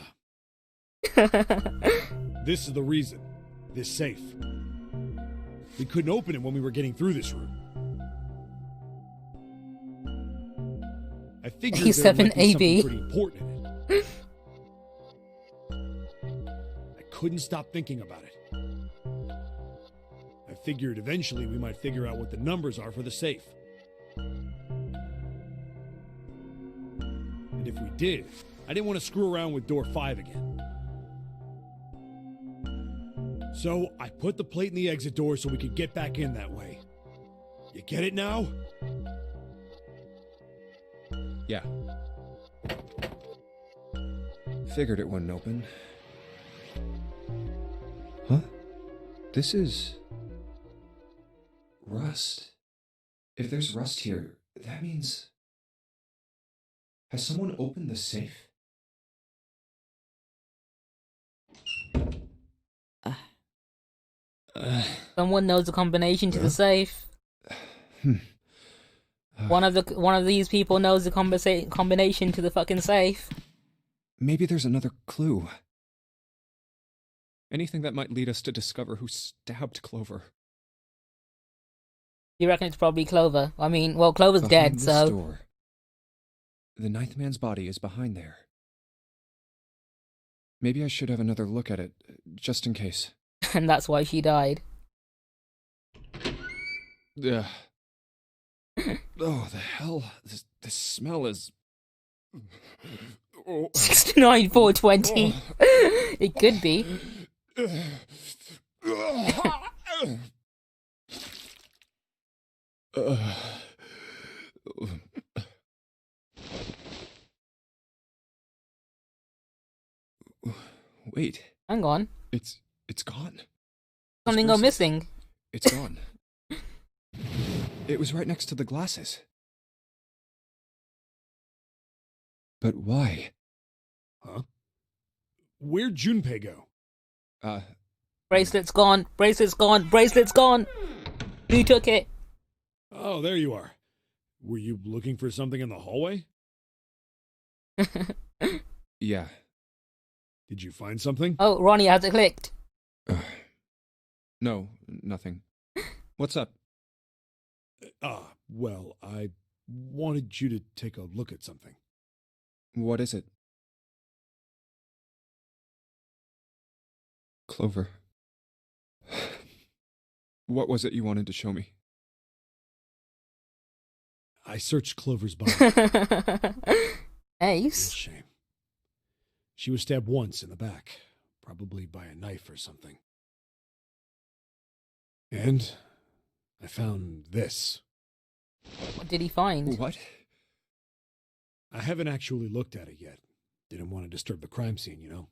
this is the reason. This safe. We couldn't open it when we were getting through this room. I figured there A7 might be AB. something pretty important in it. I couldn't stop thinking about it. I figured eventually we might figure out what the numbers are for the safe. And if we did, I didn't want to screw around with door 5 again. So I put the plate in the exit door so we could get back in that way. You get it now? Yeah. Figured it wouldn't open. Huh? This is... rust. If there's rust here, that means... Has someone opened the safe? Someone knows the combination to the safe. One of these people knows the combination to the fucking safe. Maybe there's another clue. Anything that might lead us to discover who stabbed Clover. You reckon it's probably Clover? I mean, well, Clover's Behind dead, this so... door. The ninth man's body is behind there. Maybe I should have another look at it, just in case. And that's why she died. Ugh. Oh, the hell? This smell is... Oh. 69 420. It could be. Wait. Hang on. It's gone. Something go missing. It's gone. It was right next to the glasses. But why? Huh? Where'd Junpei go? Bracelet's gone. Bracelet's gone. Bracelet's gone. Who took it? Oh, there you are. Were you looking for something in the hallway? Yeah. Did you find something? Oh, Ronnie, has it clicked? No, nothing. What's up? Well, I wanted you to take a look at something. What is it? Clover. What was it you wanted to show me? I searched Clover's body. Real Ace. shame. She was stabbed once in the back, probably by a knife or something. And I found this. What did he find? What? I haven't actually looked at it yet. Didn't want to disturb the crime scene, you know?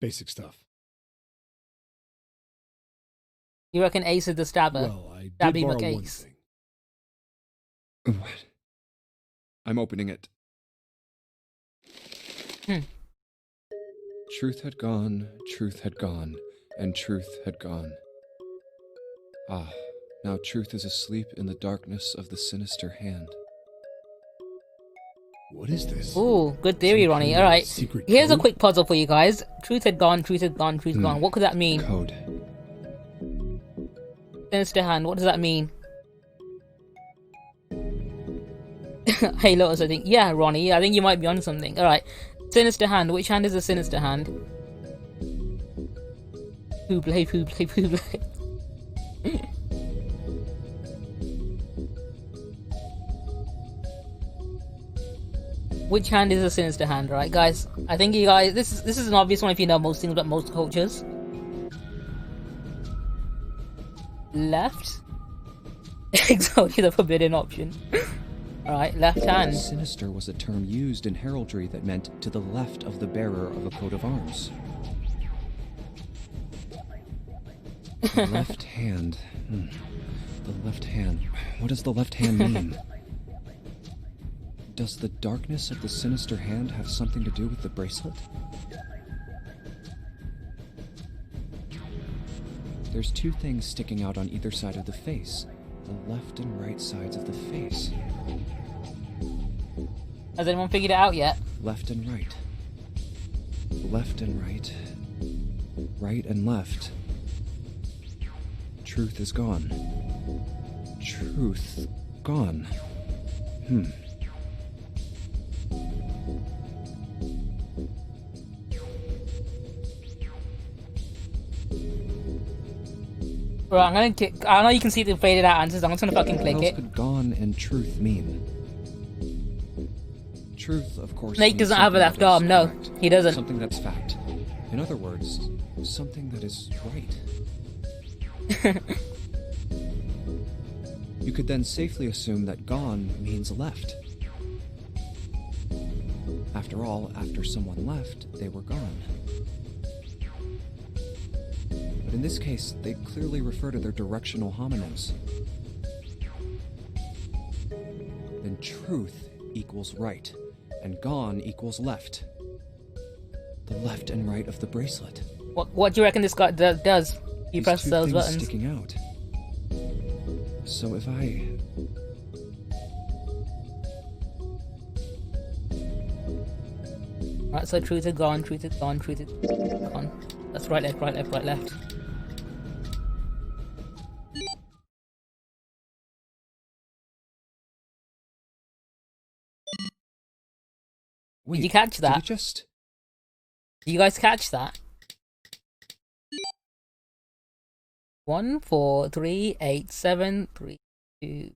Basic stuff. You reckon Ace is the stabber? Well, I Stabby did borrow one McAce. thing. What? I'm opening it. Truth had gone, and truth had gone. Ah, now truth is asleep in the darkness of the sinister hand. What is this? Ooh, good theory, Some Ronnie. kind of Alright. secret Here's a code? quick puzzle for you guys. Truth had gone, truth had gone, truth had gone. What could that mean? Code. Sinister hand, what does that mean? Hey Lotus, I think. Yeah, Ronnie, I think you might be on something. Alright. Sinister hand, which hand is a sinister hand? Pooblay, pooblay, pooblay. Which hand is the sinister hand, right, guys? I think you guys, this is an obvious one if you know most things about most cultures. Left. Exactly the forbidden option. Alright, left hand. Sinister was a term used in heraldry that meant to the left of the bearer of a coat of arms. The left hand. The left hand. What does the left hand mean? Does the darkness of the sinister hand have something to do with the bracelet? There's two things sticking out on either side of the face. The left and right sides of the face. Has anyone figured it out yet? Left and right. Left and right. Right and left. Truth is gone. Truth gone. Right, I'm gonna click. I know you can see the faded out answers. I'm just gonna fucking click What else it. could gone and truth mean? Truth, of course. Snake means doesn't have a something left that is arm. No, correct. he doesn't. Something that's fact. In other words, something that is right. You could then safely assume that gone means left. After all, after someone left, they were gone. But in this case, they clearly refer to their directional homonyms. Then truth equals right, and gone equals left. The left and right of the bracelet. What do you reckon this guy does? You These press two those things buttons. sticking out. So if I... Right, so truth is gone, truth is gone, truth is gone. That's right, left, right, left, right, left. Wait, Did you catch Did that? it just... Did you guys catch that? 1, 4, 3, 8, 7, 3, 2,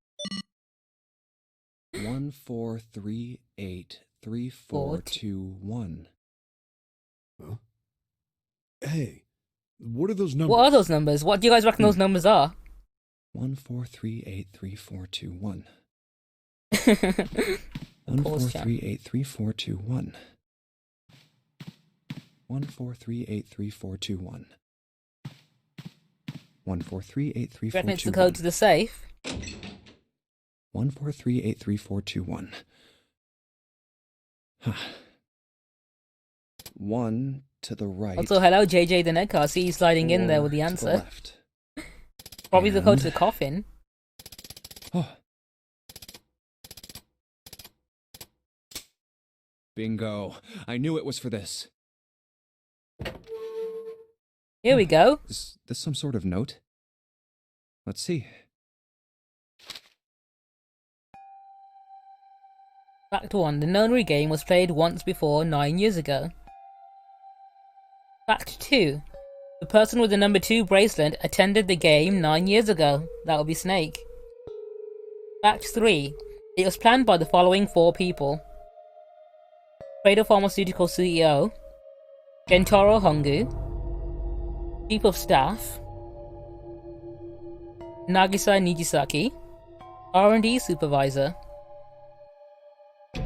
1, 4, 3, 8, 3, 4, 2, 1. Huh? Hey, what are those numbers? What are those numbers? What do you guys reckon those numbers are? 1, 4, 3, 8, 3, 4, 2, 1. Pause 1, 4, chat. 3, 8, 3, 4, 2, 1. 1, 4, 3, 8, 3, 4, 2, 1. 1, 4, 3, 8, 3, You 4, reckon it's 2, the code 1. to the safe? 1, 4, 3, 8, 3, 4, 2, 1. 1 to the right. Also, hello JJ the Nedcar. See you sliding in there with the 4 to answer. left. Probably the code to the And- coffin. Oh. Bingo. I knew it was for this. Here we go. Is this some sort of note? Let's see. Fact 1. The Nonary game was played once before 9 years ago. Fact 2. The person with the number 2 bracelet attended the game 9 years ago. That would be Snake. Fact 3. It was planned by the following 4 people. Cradle Pharmaceutical CEO, Gentaro Hongu, Chief of Staff, Nagisa Nijisaki, R&D Supervisor,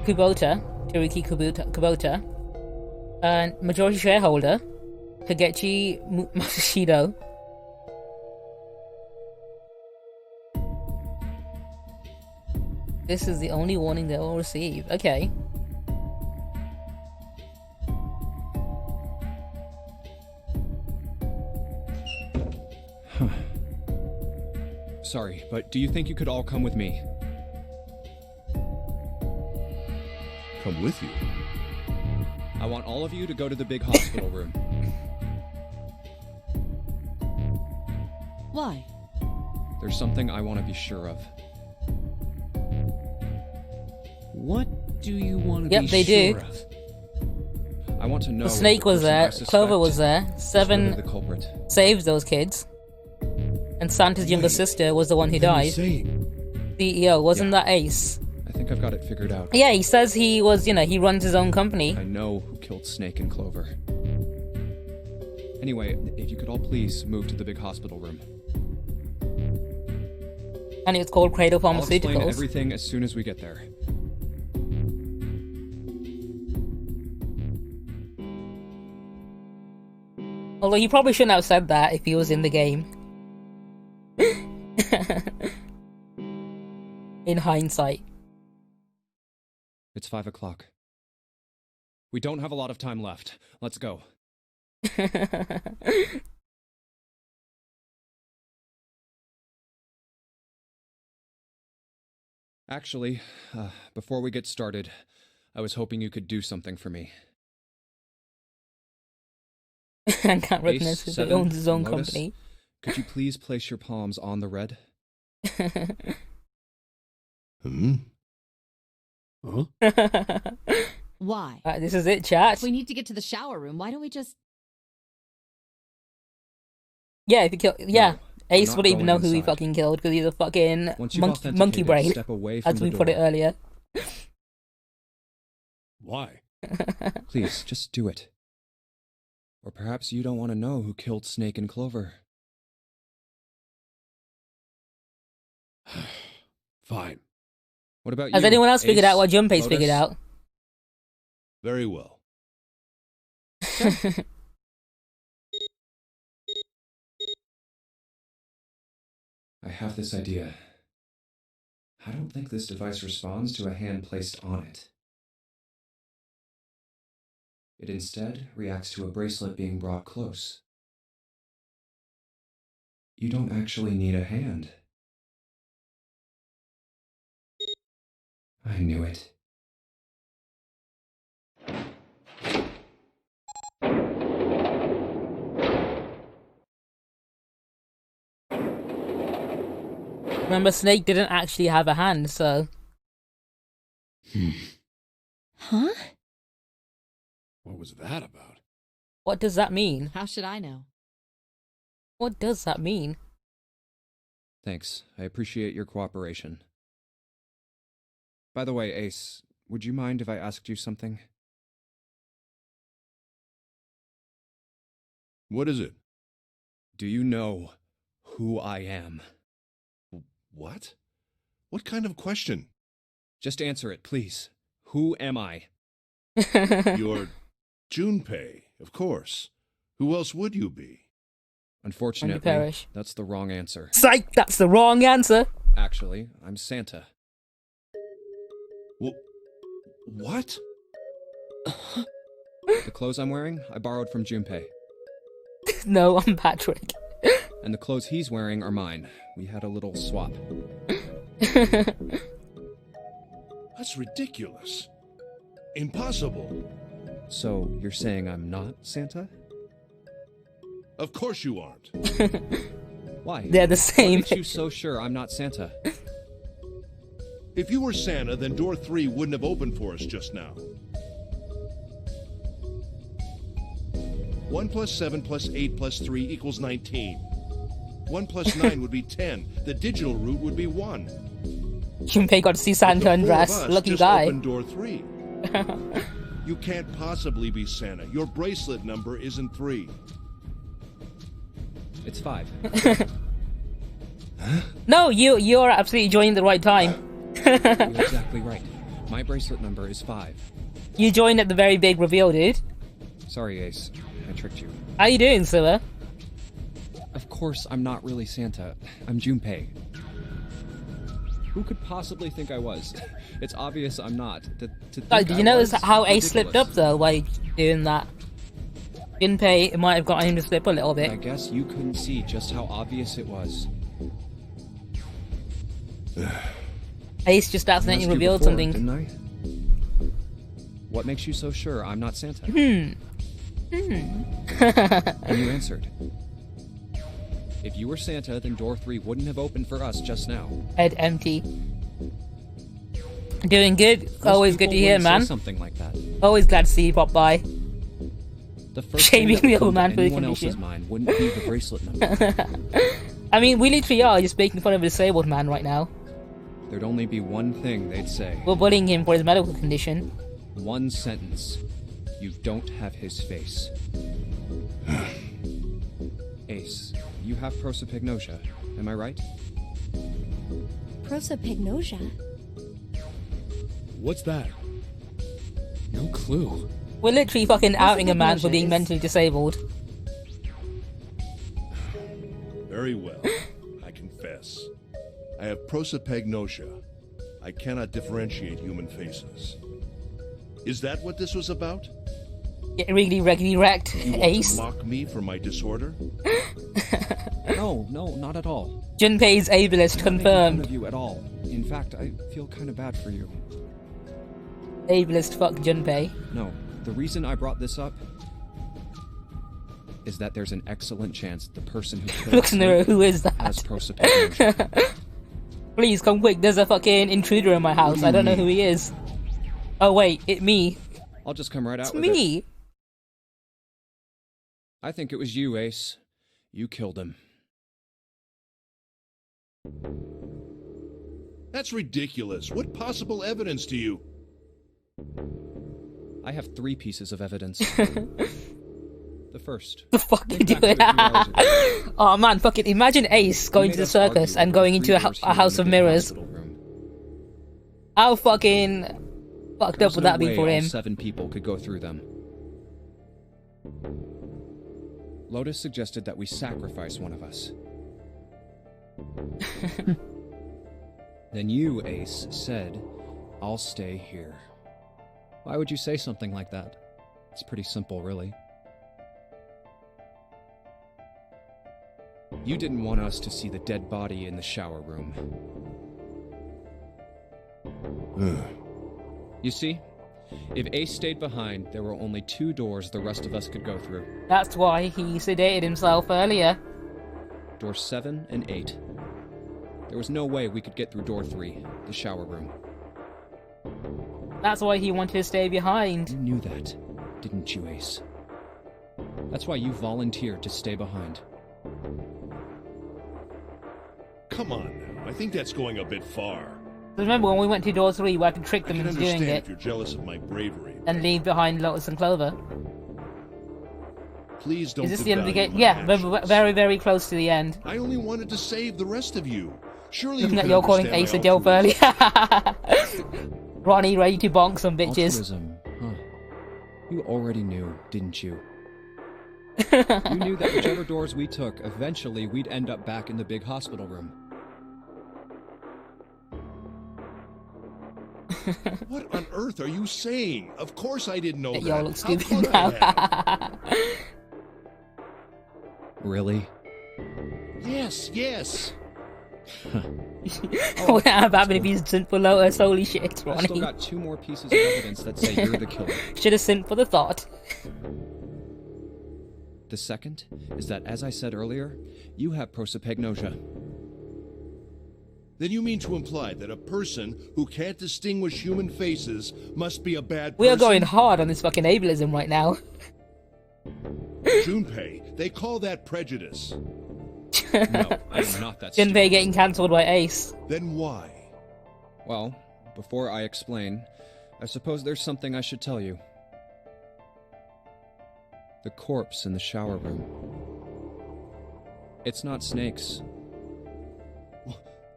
Kubota, Teruki Kubota, and Majority Shareholder, Kagechi Matsushido. This is the only warning they will receive. Okay. Sorry, but do you think you could all come with me? Come with you. I want all of you to go to the big hospital room. Why? There's something I want to be sure of. What do you want to Yep, be they do. sure of? I want to know. The if Snake was person I there, suspect Clover was there, is Seven really the culprit. saved those kids, and Santa's younger Wait, sister was the one who Then died. you're saying CEO, wasn't Yeah. that Ace? I think I've got it figured out. Yeah, he says he was, he runs his own company. I know who killed Snake and Clover. Anyway, if you could all please move to the big hospital room. And it's called Cradle I'll explain Pharmaceuticals. everything as soon as we get there. Although he probably shouldn't have said that if he was in the game. In hindsight. It's 5 o'clock. We don't have a lot of time left. Let's go. Actually, before we get started, I was hoping you could do something for me. I can't recognize Ace, who owns his own Lotus, company. Could you please place your palms on the red? Huh? Why? This is it, chat. If we need to get to the shower room, why don't we just... Yeah, if he killed, yeah. No, Ace not wouldn't even know going who he inside. fucking killed because he's a fucking Once you've monkey authenticated, brain, step away from as the we put it door. earlier. Why? Please, just do it. Or perhaps you don't want to know who killed Snake and Clover. Fine. What about you? Has anyone else figured Ace, out what Junpei's Lotus? figured out? Very well. I have this idea. I don't think this device responds to a hand placed on it. It instead reacts to a bracelet being brought close. You don't actually need a hand. I knew it. Remember, Snake didn't actually have a hand, so... Huh? What was that about? What does that mean? How should I know? What does that mean? Thanks. I appreciate your cooperation. By the way, Ace, would you mind if I asked you something? What is it? Do you know who I am? What? What kind of question? Just answer it, please. Who am I? You're Junpei, of course. Who else would you be? Unfortunately, Parrish. that's the wrong answer. Psych! That's the wrong answer! Actually, I'm Santa. Well, what? The clothes I'm wearing, I borrowed from Junpei. No, I'm Patrick. And the clothes he's wearing are mine. We had a little swap. That's ridiculous. Impossible. So, you're saying I'm not Santa? Of course you aren't. Why? They're the same. What makes you so sure I'm not Santa? If you were Santa, then door 3 wouldn't have opened for us just now. 1 plus 7 plus 8 plus 3 equals 19. 1 plus 9 would be 10. The digital route would be 1. Junpei got to see Santa The 4 undress. of us Lucky just guy. opened door 3. You can't possibly be Santa. Your bracelet number isn't 3. It's 5. No, you're absolutely joining the right time. You're exactly right. My bracelet number is 5. You joined at the very big reveal, dude. Sorry, Ace. I tricked you. How you doing, Silla? Of course, I'm not really Santa. I'm Junpei. Who could possibly think I was? It's obvious I'm not. To think Did I you notice was how Ace ridiculous. slipped up though by doing that? Junpei might have got him to slip a little I bit. guess you couldn't see just how obvious it was. Ace just I accidentally asked you revealed before, something. didn't I? What makes you so sure I'm not Santa? And And you answered. If you were Santa, then door 3 wouldn't have opened for us just now. Head empty. Doing good. Most Always good people to hear, wouldn't say man. something like that. Always glad to see you pop by. The first Shaming thing that the old would come man to for the anyone else's condition. mind wouldn't be the bracelet number. I mean, we literally are just making fun of a disabled man right now. there'd only be one thing they'd say. We're bullying him for his medical condition. One sentence. You don't have his face. Ace, you have prosopagnosia, am I right? Prosopagnosia? What's that? No clue. We're literally fucking outing a man for Prosopagnosia being is- mentally disabled. Very well. I confess. I have prosopagnosia. I cannot differentiate human faces. Is that what this was about? Get really regularly wrecked, You want Ace. to mock me for my disorder? No, not at all. Junpei's ableist I'm not making fun confirmed. of you at all. In fact, I feel kind of bad for you. Ableist fuck Junpei. No, the reason I brought this up is that there's an excellent chance the person who killed Looks in the mirror, Snake who is has that? prosopagnosia. Please come quick, there's a fucking intruder in my house. I don't know who he is. Oh wait, it's me. I'll just come right out It's with it. me. I think it was you, Ace. You killed him. That's ridiculous. What possible evidence do you... I have 3 pieces of evidence. The first. The fuck you Think doing? back to a few hours ago. Oh man, fucking imagine Ace going You to made the us argue circus and over going into 3 a, doors a here house in of the big mirrors. hospital room. How fucking fucked There's up would no that be way for all him? 7 people could go through them. Lotus suggested that we sacrifice one of us. Then you, Ace, said, I'll stay here. Why would you say something like that? It's pretty simple, really. You didn't want us to see the dead body in the shower room. You see, if Ace stayed behind, there were only 2 doors the rest of us could go through. That's why he sedated himself earlier. Doors 7 and 8. There was no way we could get through door 3, the shower room. That's why he wanted to stay behind. You knew that, didn't you, Ace? That's why you volunteered to stay behind. Come on now. I think that's going a bit far. Remember when we went to door 3, we had to trick I them can into doing understand it if you're jealous of my bravery. and leave behind Lotus and Clover. Please don't Is this the end of the devalue game? my Yeah, we're actions. very, very close to the end. I only wanted to save the rest of you. Surely Looking you at can you're calling understand Ace a my dope altruism. earlier. Ronnie ready to bonk some bitches. Altruism, huh? You already knew, didn't you? You knew that whichever doors we took, eventually we'd end up back in the big hospital room. What on earth are you saying? Of course I didn't know that. Y'all look How stupid could I have? now. Really? Yes. What happened if he's sent for Lotus? Holy shit, I've still Ronnie. got 2 more pieces of evidence that say you're the killer. Should have sent for the thought. The second is that, as I said earlier, you have prosopagnosia. Then you mean to imply that a person who can't distinguish human faces must be a bad person? We are going hard on this fucking ableism right now. Junpei, they call that prejudice. No, I am not that stupid. Junpei getting cancelled by Ace. Then why? Well, before I explain, I suppose there's something I should tell you. The corpse in the shower room. It's not Snake's.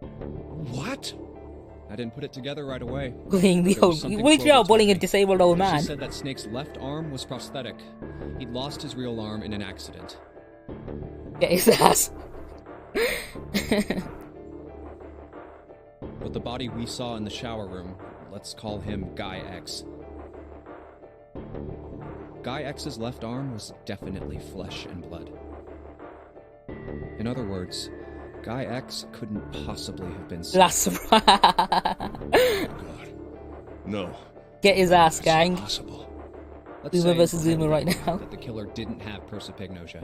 What? I didn't put it together right away. Bullying the There was old. something What did you Clover know, bullying a told me. disabled old She man? said that Snake's left arm was prosthetic. He'd lost his real arm in an accident. Get his ass. But the body we saw in the shower room, let's call him Guy X. Guy X's left arm was definitely flesh and blood. In other words, Guy X couldn't possibly have been Snake. Last God. No. Get his ass, It's gang. impossible. Let's Zuma say versus for Zuma right hypothetically now. that the killer didn't have prosopagnosia.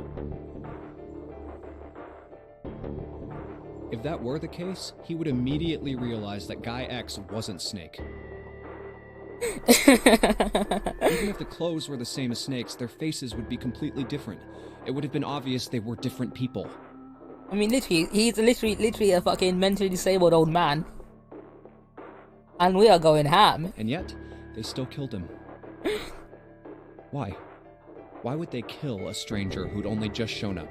If that were the case, he would immediately realize that Guy X wasn't Snake. Even if the clothes were the same as Snake's, their faces would be completely different. It would have been obvious they were different people. I mean, literally, he's literally a fucking mentally disabled old man. And we are going ham. And yet, they still killed him. Why? Why would they kill a stranger who'd only just shown up?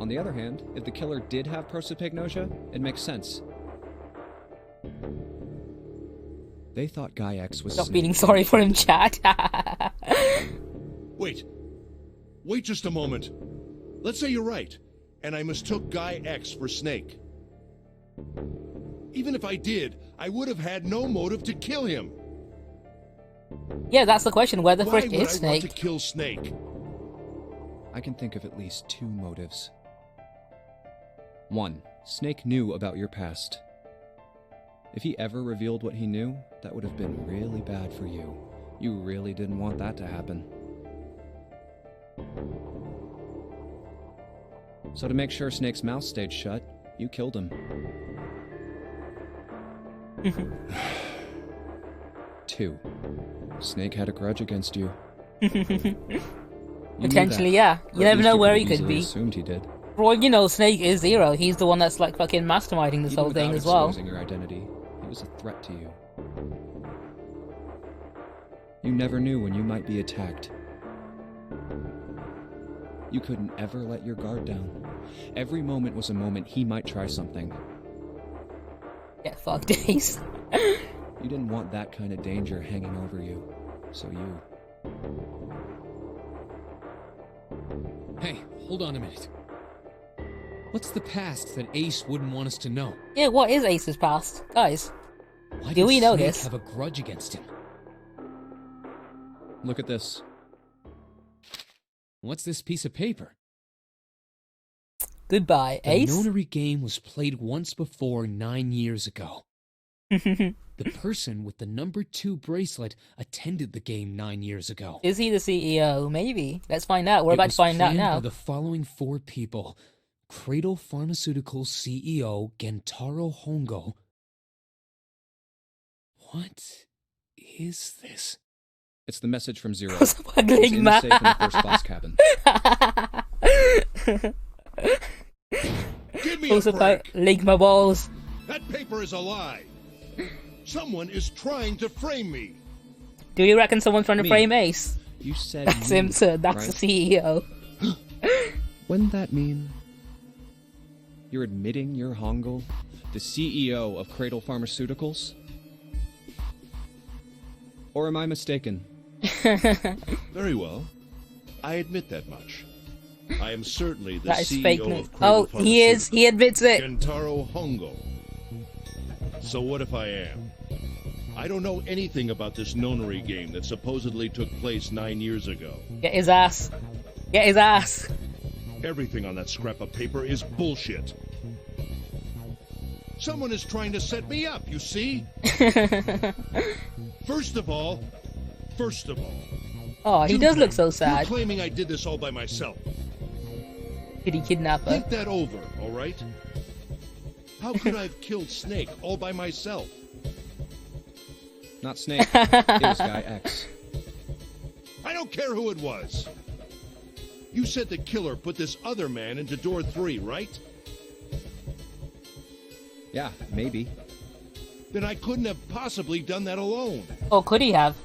On the other hand, if the killer did have prosopagnosia, it makes sense. They thought Guy X was Stop Snake. feeling sorry for him, chat. Wait. Wait just a moment. Let's say you're right, and I mistook Guy X for Snake. Even if I did, I would have had no motive to kill him. Yeah, that's the question. Where the Why frick would is I want to Snake? kill Snake? I can think of at least 2 motives. 1. Snake knew about your past. If he ever revealed what he knew, that would have been really bad for you. You really didn't want that to happen. So to make sure Snake's mouth stayed shut, you killed him. 2. Snake had a grudge against you. You knew Potentially, that, yeah. or You at never least know you where could've he could easily be. Assumed he did. For all you know, Snake is Zero. He's the one that's like fucking masterminding this Even whole thing without as well. exposing your identity, he was a threat to you. You never knew when you might be attacked. You couldn't ever let your guard down. Every moment was a moment he might try something. Get fucked, Ace. You didn't want that kind of danger hanging over you, so you... Hey, hold on a minute. What's the past that Ace wouldn't want us to know? Yeah, what is Ace's past? Guys, Why Do did we know Snake this? have a grudge against him? Look at this. What's this piece of paper? goodbye, The Ace. nonary game was played once before 9 years ago. The person with the number 2 bracelet attended the game 9 years ago. Is he the CEO? Maybe. Let's find out. We're It about was to find out planned now. by the following 4 people: Cradle Pharmaceuticals CEO Gentaro Hongo. What is this? It's the message from Zero. What's It was smuggling, in the man? safe in the first class cabin. Give me Also, a break. link my balls. That paper is a lie. Someone is trying to frame me. Do you reckon someone's trying to Me. frame Ace? You said That's me, him, sir. That's right? the CEO. Wouldn't that mean you're admitting you're Hongo, the CEO of Cradle Pharmaceuticals? Or am I mistaken? Very well. I admit that much. I am certainly the That is CEO fake news. of Cradle Oh, he is. He admits it. Gentaro Hongo. So what if I am? I don't know anything about this nonary game that supposedly took place 9 years ago. Get his ass. Get his ass. Everything on that scrap of paper is bullshit. Someone is trying to set me up, you see? First of all, Oh, he you does look so you're sad. claiming I did this all by myself. Did he kidnap her? Think that over, all right? How could I have killed Snake all by myself? Not Snake. It was Guy X. I don't care who it was. You said the killer put this other man into door 3, right? Yeah, maybe. Then I couldn't have possibly done that alone. Or could he have?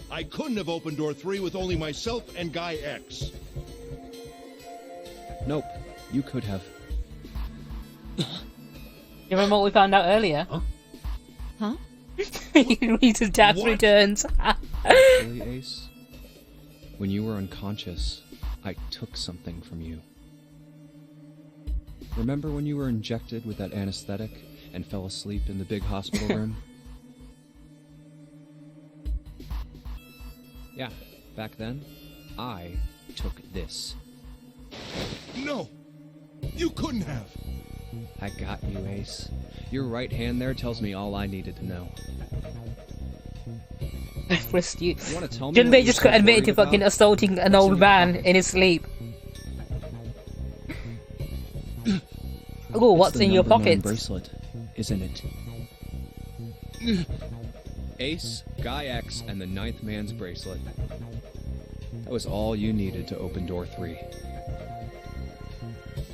I couldn't have opened door 3 with only myself and Guy X. Nope. You could have. You remember what we found out earlier? Huh? He reads his tax What? returns. Actually, Ace, when you were unconscious, I took something from you. Remember when you were injected with that anesthetic and fell asleep in the big hospital room? Yeah, back then, I took this. No! You couldn't have! I got you, Ace. Your right hand there tells me all I needed to know. Frisked you. You want to tell me Shouldn't what they you're just so admit worried to fucking about? assaulting an What's old in your man pocket? in his sleep? Oh, what's It's the in your number 9 pocket? bracelet, isn't it? Ace, Guy X, and the 9th man's bracelet. That was all you needed to open door 3.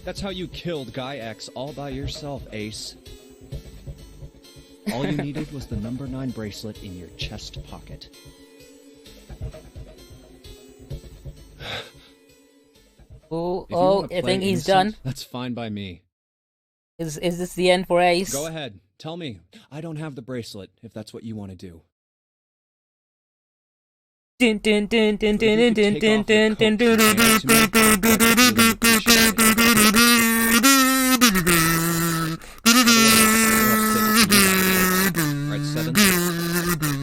That's how you killed Guy X all by yourself, Ace. All you needed was the number 9 bracelet in your chest pocket. Oh, I think he's done. That's fine by me. Is this the end for Ace? Go ahead. Tell me. I don't have the bracelet, if that's what you want to do. Dun dun dun dun dun dun dun dun dun dun Alright, 7.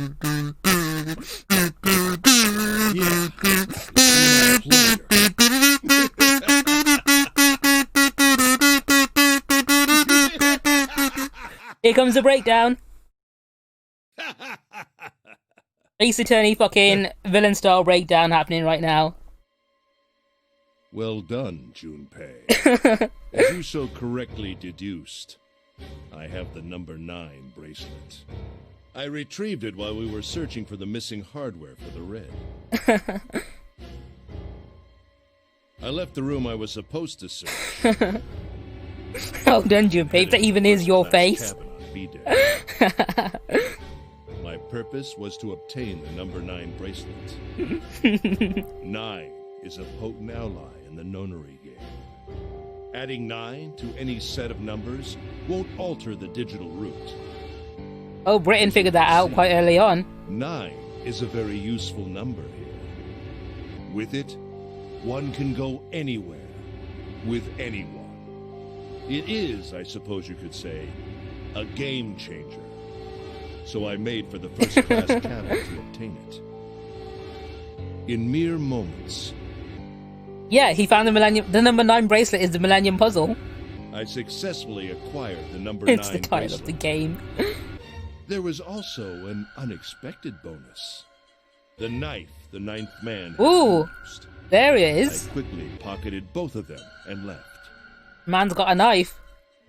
Here comes the breakdown. Ace Attorney fucking villain style breakdown happening right now. Well done, Junpei. As you so correctly deduced, I have the number 9 bracelet. I retrieved it while we were searching for the missing hardware for the red. I left the room I was supposed to search. Well done, Junpei. If that even is your face. My purpose was to obtain the number 9 bracelet. 9 is a potent ally in the nonary game. Adding 9 to any set of numbers won't alter the digital root. Oh, Britain figured that out quite early on. 9 is a very useful number here. With it, one can go anywhere, with anyone. It is, I suppose you could say, a game changer. So I made for the first-class cabin to obtain it. In mere moments. Yeah, he found the number 9 bracelet is the Millennium Puzzle. I successfully acquired the number 9 It's the title bracelet. of the game. There was also an unexpected bonus. The knife the 9th man had Ooh, used. there he is. I quickly pocketed both of them and left. Man's got a knife.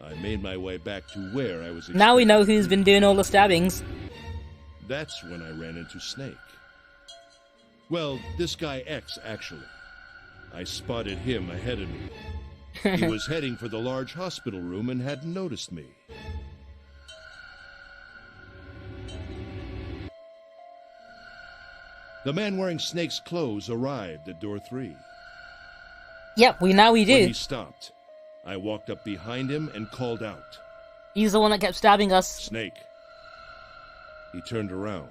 I made my way back to where I was Now we know expected who's to been be. doing all the stabbings. That's when I ran into Snake. Well, this guy X, actually. I spotted him ahead of me. He was heading for the large hospital room and hadn't noticed me. The man wearing Snake's clothes arrived at door 3. Yep, we When do. he stopped, I walked up behind him and called out, He's the one that kept stabbing us. "Snake." He turned around.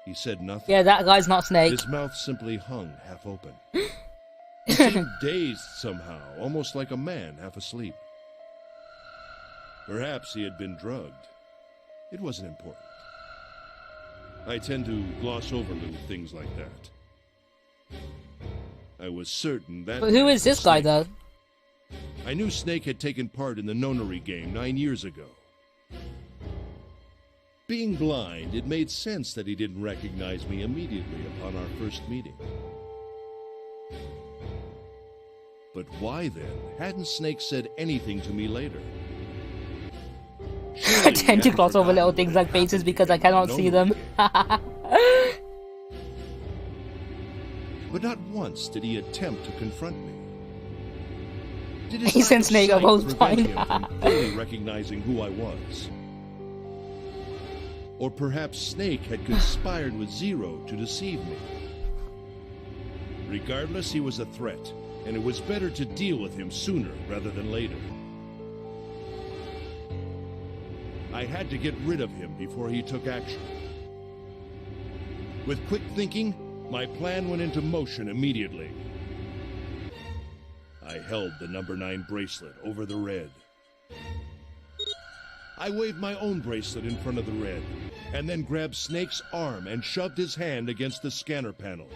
He said nothing. Yeah, that guy's not Snake. His mouth simply hung half open. He seemed dazed somehow, almost like a man half asleep. Perhaps he had been drugged. It wasn't important. I tend to gloss over little things like that. I was certain that... But who man is this was guy, Snake. though? I knew Snake had taken part in the nonary game 9 years ago. Being blind, it made sense that he didn't recognize me immediately upon our first meeting. But why then hadn't Snake said anything to me later? I Surely he tend to hadn't gloss over little forgotten things that like it faces happened because I in the cannot see them. nonary game. But not once did he attempt to confront me. Did his He lack sent of Snake sight both prevent blind. him from fully recognizing who I was? Or perhaps Snake had conspired with Zero to deceive me. Regardless, he was a threat, and it was better to deal with him sooner rather than later. I had to get rid of him before he took action. With quick thinking, my plan went into motion immediately. I held the number 9 bracelet over the red. I waved my own bracelet in front of the red, and then grabbed Snake's arm and shoved his hand against the scanner panel.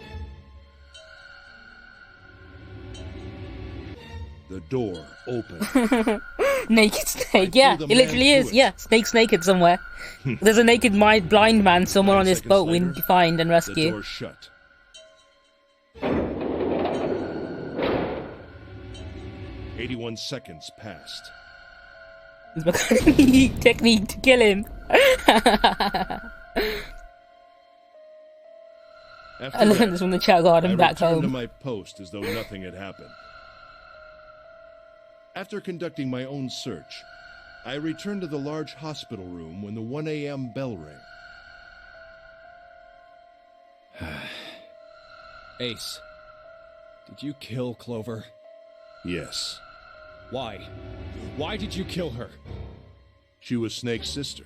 The door opened. Naked Snake, yeah, threw it the literally man is. through it. Yeah, Snake's naked somewhere. There's a naked blind man somewhere 5 on this seconds boat we later, need to find and The rescue. door shut. 81 seconds passed. Technique to kill him. After I learned that, this from the Chow Garden back I returned to home. my post as though nothing had happened. 1 After conducting my own search, I returned to the large hospital room when the 1 a.m. bell rang. Ace, did you kill Clover? Yes. Why? Why did you kill her? She was Snake's sister.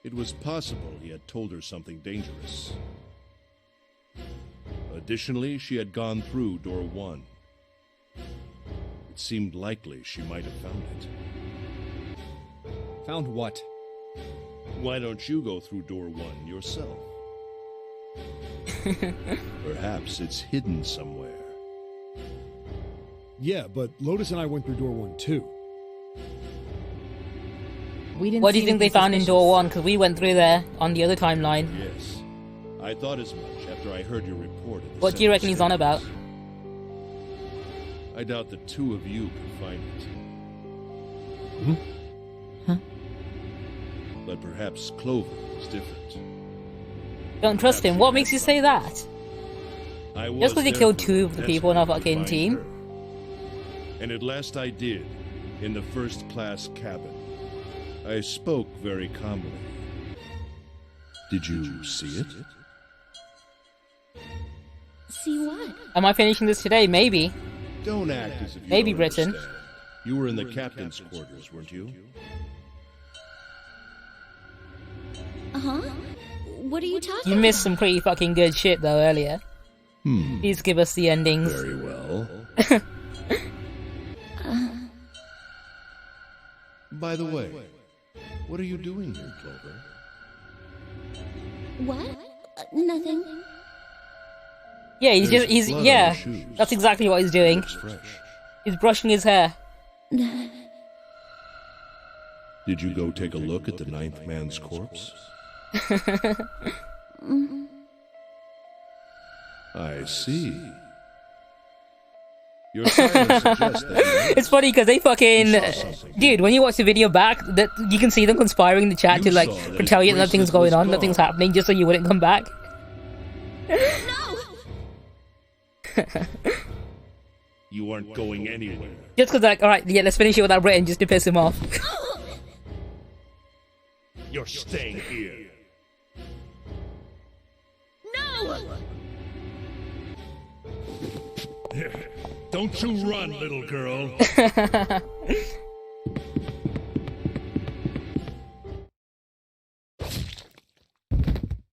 It was possible he had told her something dangerous. Additionally, she had gone through door 1. It seemed likely she might have found it. Found what? Why don't you go through door 1 yourself? Perhaps it's hidden somewhere. Yeah, but Lotus and I went through door 1 too. We didn't What do see you think they anything found in suspicious. door 1? Because we went through there on the other timeline. Yes. I thought as much after I heard your report. At the What do you reckon Central he's on about? Stations. I doubt the two of you can find it. Huh? But perhaps Clover is different. Don't trust him. What makes you say that? I was Just because he there killed for 2 her, of the that's people in why our I could fucking find team. her. And at last I did, in the first-class cabin. I spoke very calmly. Did you see it? See what? Am I finishing this today? Maybe. Don't act as if you Maybe don't Britain. understand. You were in the captain's quarters, weren't you? Uh-huh. What are you talking You missed about? some pretty fucking good shit though earlier. Please give us the endings. Very well. By the way, what are you doing here, Clover? What? Nothing. Yeah, he's There's just he's blood on yeah. your shoes. That's exactly what he's doing. Looks fresh. He's brushing his hair. Did you go take a look at the 9th man's corpse? I see. Your silence suggests that It's funny because they fucking You saw something. dude. When you watch the video back, that you can see them conspiring in the chat You to like saw that to tell you his nothing's bracelet was going on, nothing's gone. happening, just so you wouldn't come back. you aren't going anywhere. Just because like, all right, yeah, let's finish it without Britain, just to piss him off. You're staying here. Don't you run, little girl.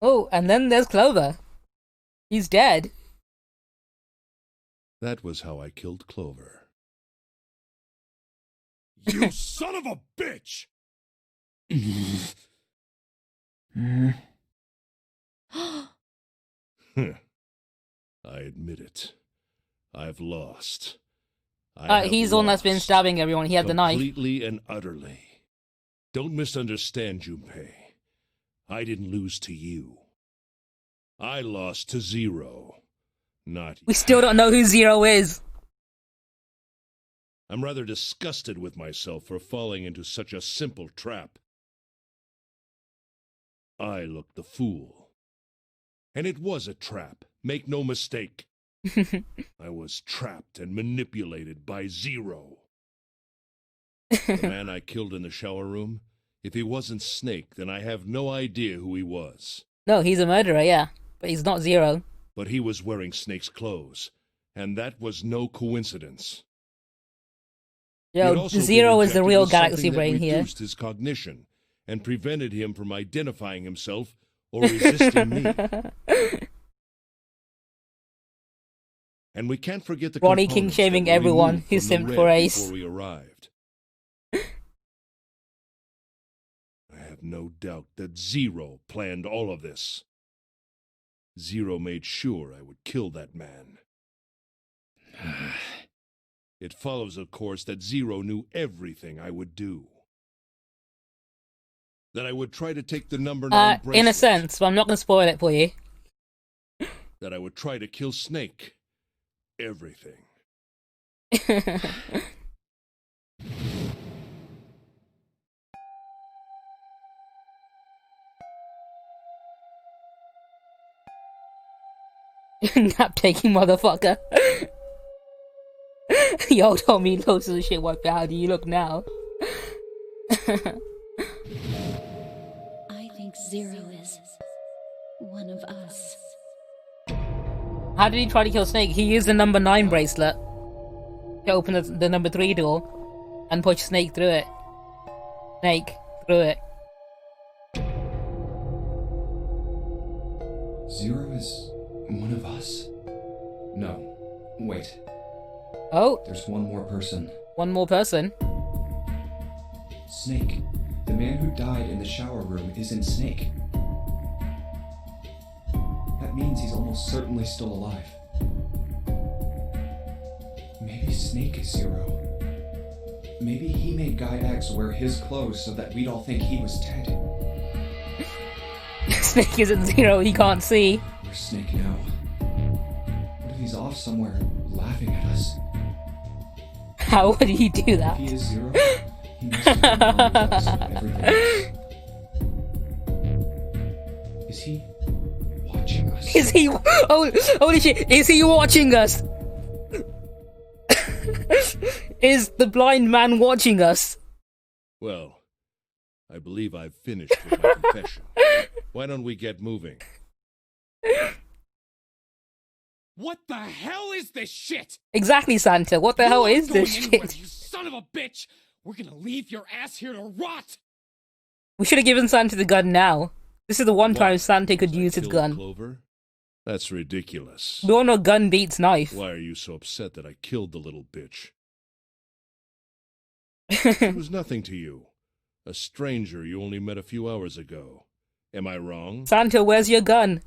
Oh, and then there's Clover. He's dead. That was how I killed Clover. You son of a bitch! I admit it. I've lost. I have He's the one that's been lost. stabbing everyone. He had the knife. Completely and utterly. Don't misunderstand, Junpei. I didn't lose to you. I lost to Zero. Not We still don't know who Zero is. I'm rather disgusted with myself for falling into such a simple trap. I looked the fool. And it was a trap, make no mistake. I was trapped and manipulated by Zero. The man I killed in the shower room, if he wasn't Snake, then I have no idea who he was. No, he's a murderer, yeah. But he's not Zero. But he was wearing Snake's clothes, and that was no coincidence. He had Yo, also been Zero is the injected real with something galaxy that brain here. reduced his cognition and prevented him from identifying himself or resisting me. And we can't forget the Ronnie components king-shaming that were everyone removed who from the simped red for Ace. before we arrived. I have no doubt that Zero planned all of this. Zero made sure I would kill that man. It follows, of course, that Zero knew everything I would do. That I would try to take the number 9 bracelet. In a sense, but I'm not going to spoil it for you. That I would try to kill Snake. Everything. Nap taking motherfucker. Yo told me loads of the shit wiped out. How do you look now? I think Zero is one of us. How did he try to kill Snake? He used the number 9 bracelet to open the number 3 door and push Snake through it. Snake through it. Zero is one of us? No. Wait. Oh, There's one more person. one more person. Snake. The man who died in the shower room isn't Snake. That means he's almost certainly still alive. Maybe Snake is Zero. Maybe he made Guy X wear his clothes so that we'd all think he was dead. Snake isn't Zero, he can't see. Where's Snake now? What if he's off somewhere laughing at us? How would he do If that? he is Zero, he must have been along with us and everything else. Is he watching us? Is he? Oh, holy shit! Is he watching us? Is the blind man watching us? Well, I believe I've finished with my confession. Why don't we get moving? What the hell is this shit? Exactly, Santa. What the hell You aren't is this going anywhere, shit? You son of a bitch! We're gonna leave your ass here to rot! We should have given Santa the gun now. This is the one time Santa could use his Killed gun. Clover? That's ridiculous. We all know gun beats knife. Why are you so upset that I killed the little bitch? It was nothing to you. A stranger you only met a few hours ago. Am I wrong? Santa, where's your gun?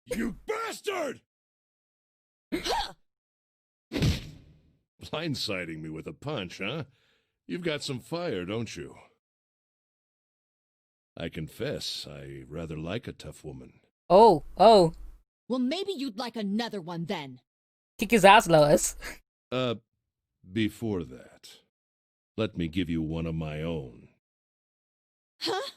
You bastard! Blindsiding me with a punch, huh? You've got some fire, don't you? I confess, I rather like a tough woman. Oh, oh. Well, maybe you'd like another one then. Kick his ass, Lois. Before that, let me give you one of my own. Huh?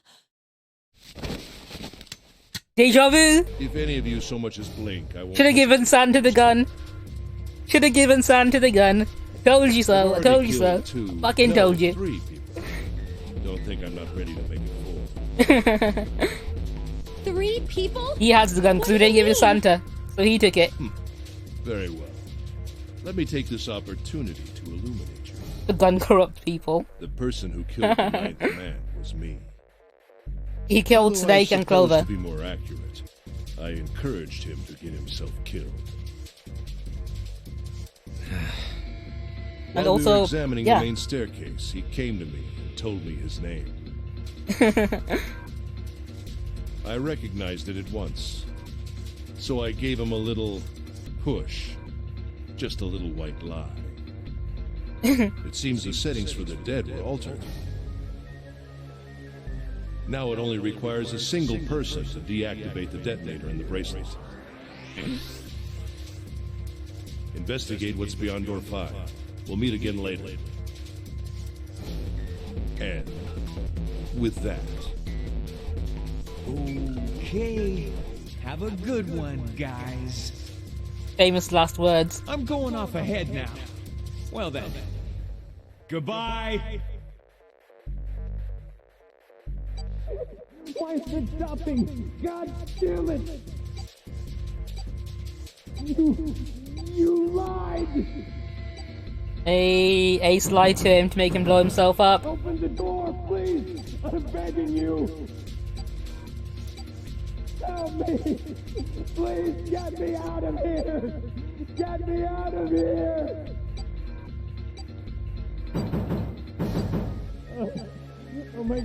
Deja vu! If any of you so much as blink, I won't... Should have given Santa the gun. Should have given Santa the gun. Told you so. I told you so. Fucking told you. 3 people. Don't think I'm not ready to make it 4. 3 people? He has the gun because we didn't give it to Santa. So he took it. Very well. Let me take this opportunity to illuminate you. The gun corrupts people. The person who killed the 9th man was me. He killed Although Snake I and suppose, Clover. To be more accurate, I encouraged him to get himself killed. And While we were also, examining yeah. the main staircase, he came to me and told me his name. I recognized it at once, so I gave him a little push, just a little white lie. It seems the settings for the dead were altered. Now it only requires a single person to deactivate the detonator in the bracelet. Investigate what's beyond door 5. We'll meet again later. And with that, Okay. Have a good one, guys. Famous last words. I'm going off ahead now. Well then. Goodbye. Why is it stopping? God damn it! You lied! Ace lied to him to make him blow himself up. Open the door, please! I'm begging you! Help me! Please get me out of here! Get me out of here! Oh my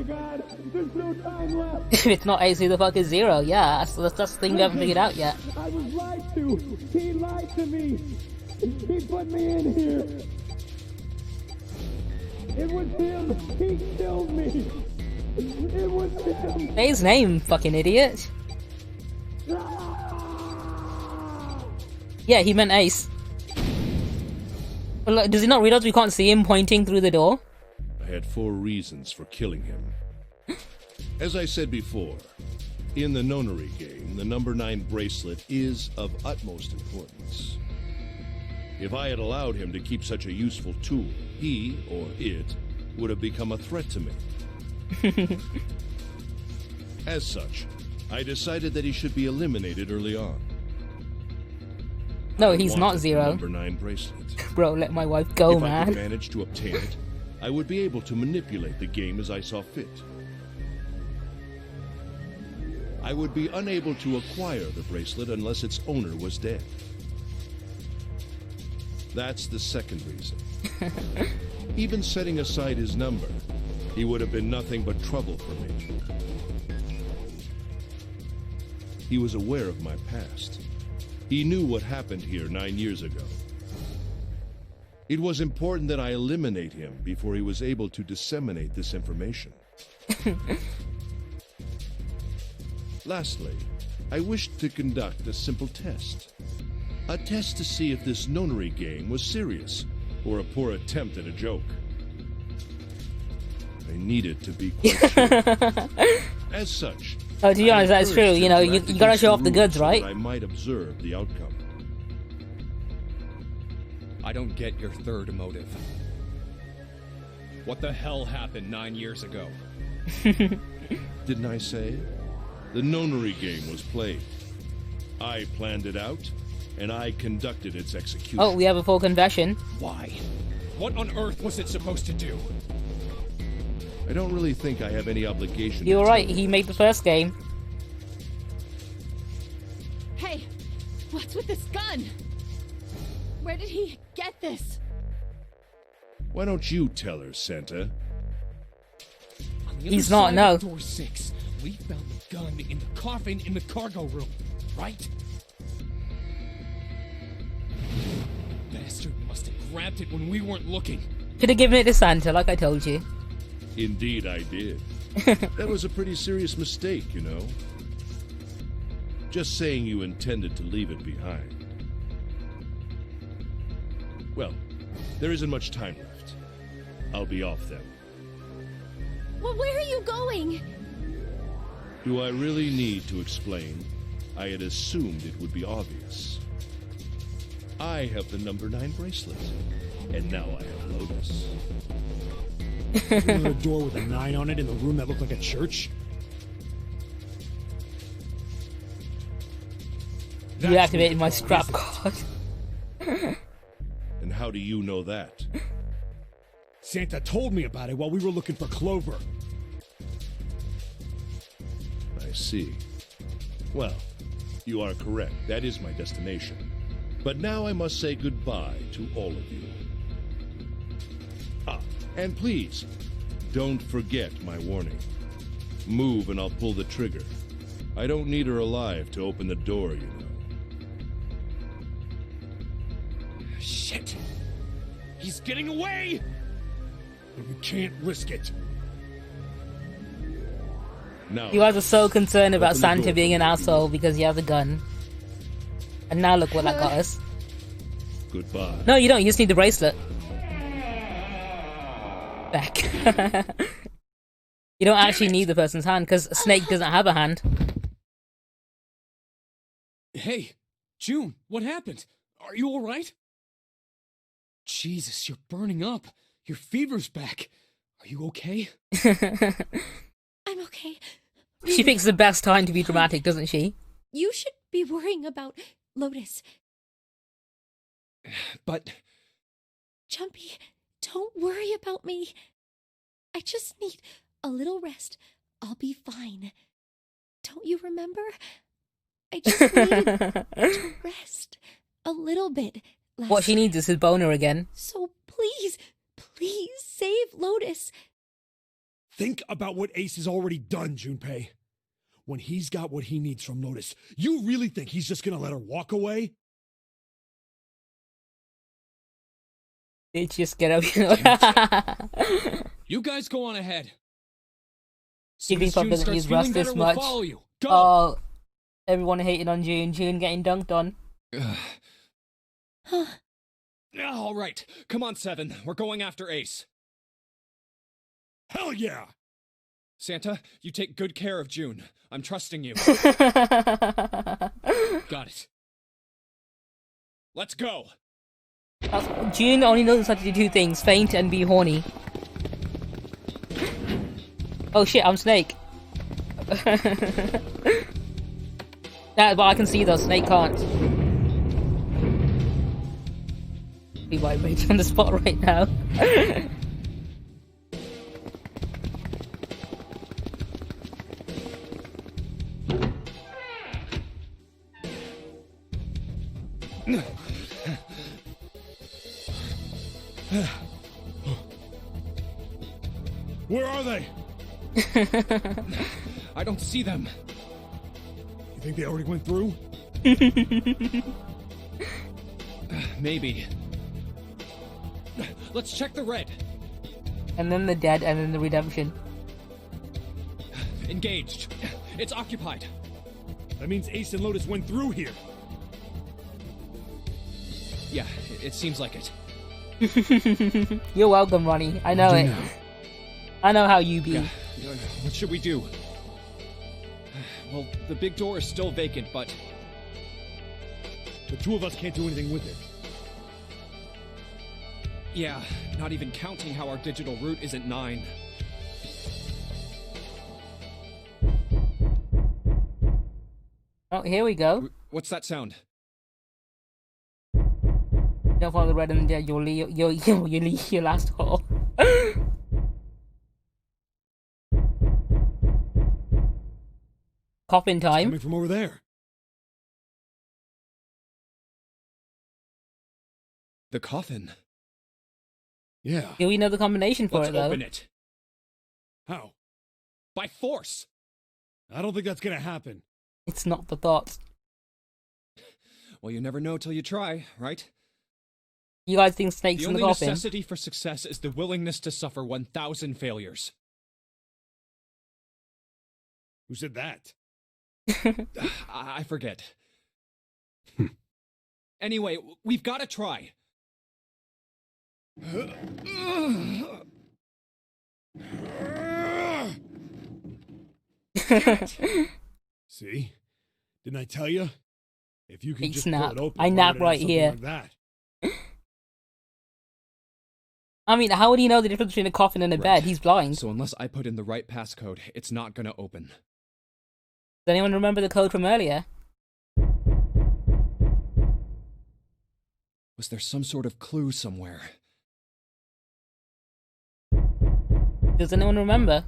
god, there's no time left! If it's not Ace, who the fuck is Zero? Yeah, that's the thing we haven't figured out yet. I was lied to! He lied to me! He put me in here! It was him! He killed me! It was him! Say his name, fucking idiot. Yeah, he meant Ace. But look, does he not realize we can't see him pointing through the door? I had 4 reasons for killing him. As I said before, in the nonary game, the number 9 bracelet is of utmost importance. If I had allowed him to keep such a useful tool, he, or it, would have become a threat to me. As such, I decided that he should be eliminated early on. No, I he's wanted not the Zero. Number 9 bracelet. Bro, let my wife go, If I could man. manage to obtain it, I would be able to manipulate the game as I saw fit. I would be unable to acquire the bracelet unless its owner was dead. That's the second reason. Even setting aside his number, he would have been nothing but trouble for me. He was aware of my past. He knew what happened here 9 years ago. It was important that I eliminate him before he was able to disseminate this information. Lastly, I wished to conduct a simple test. A test to see if this nonary game was serious, or a poor attempt at a joke. I needed to be quite sure. As such, Oh, to be honest, that's true. You know, you gotta show off the goods, so that right? I might observe the outcome. I don't get your third motive. What the hell happened 9 years ago? Didn't I say? The nonary game was played. I planned it out, and I conducted its execution. Oh, we have a full confession. Why? What on earth was it supposed to do? I don't really think I have any obligation. You were to right, tell he you. made the first game. Hey, what's with this gun? Where did he get this? Why don't you tell her, Santa? On the He's other not, side no. of Door 6, we found the gun in the coffin in the cargo room, right? Bastard must have grabbed it when we weren't looking. Could have given it to Santa, like I told you. Indeed, I did. That was a pretty serious mistake, you know. Just saying you intended to leave it behind. Well, there isn't much time left. I'll be off then. Well, where are you going? Do I really need to explain? I had assumed it would be obvious. I have the number 9 bracelet, and now I have Lotus. Isn't there a door with a 9 on it in the room that looked like a church? You activated my scrap card. And how do you know that? Santa told me about it while we were looking for Clover. I see. Well, you are correct. That is my destination. But now I must say goodbye to all of you. Ah, and please, don't forget my warning. Move and I'll pull the trigger. I don't need her alive to open the door, you know. Shit! He's getting away! But we can't risk it. Now, You guys are so concerned about open the Santa door being an for me. asshole because he has a gun. And now look what that got us. Goodbye. No, you don't. You just need the bracelet. Back. You don't actually need the person's hand because Snake doesn't have a hand. Hey, June, what happened? Are you alright? Jesus, you're burning up. Your fever's back. Are you okay? I'm okay. She picks the best time to be dramatic, doesn't she? You should be worrying about Lotus. But Jumpy, don't worry about me. I just need a little rest. I'll be fine. Don't you remember? I just needed to rest a little bit. What she needs is his boner again. So please, please save Lotus. Think about what Ace has already done, Junpei. When he's got what he needs from Lotus, you really think he's just gonna let her walk away? Bitch, just get up. you guys go on ahead. You Soon think as Pop June doesn't starts use feeling Rust this better, we'll much? follow you. Go! Oh, everyone hating on June. June getting dunked on. All right, come on, Seven. We're going after Ace. Hell yeah! Santa, you take good care of June. I'm trusting you. Got it. Let's go. June only knows how to do two things: faint and be horny. Oh shit, I'm Snake. That's what I can see though, Snake can't. Be vibrating on the spot right now. Where are they? I don't see them. You think they already went through? Maybe. Let's check the red. And then the dead, and then the redemption. Engaged. It's occupied. That means Ace and Lotus went through here. Yeah, it seems like it. You're welcome, Ronnie. I know it. Now? I know how you be. Yeah. What should we do? Well, the big door is still vacant, but... The two of us can't do anything with it. Yeah, not even counting how our digital route isn't 9. Oh, here we go. What's that sound? Don't follow the red and dead, you'll leave your last hole. Coffin time. Coming from over there. The coffin. Yeah. Do we know the combination for Let's it though? open it. How? By force. I don't think that's gonna happen. It's not the thought. Well, you never know till you try, right? You guys think Snake's The in the only coffin? necessity for success is the willingness to suffer 1,000 failures. Who said that? I forget. Anyway, we've got to try. See? Didn't I tell you? If you can Big just snap. pull it open, I why nap would I right have something here. Like that? I mean, how would he know the difference between a coffin and a bed? He's blind. So unless I put in the right passcode, it's not gonna open. Does anyone remember the code from earlier? Was there some sort of clue somewhere? Does anyone remember?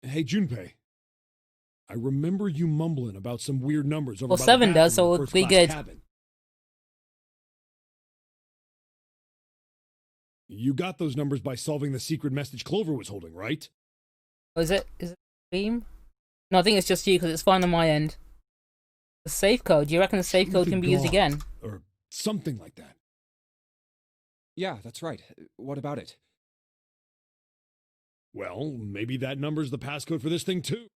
Hey, Junpei. I remember you mumbling about some weird numbers over Well, by the 7 does, bathroom so in the it'll be first-class good. cabin. You got those numbers by solving the secret message Clover was holding, right? Oh, is it Beam? No, I think it's just you because it's fine on my end. The safe code. Do you reckon the safe code can be used again? Or something like that. Yeah, that's right. What about it? Well, maybe that number's the passcode for this thing too.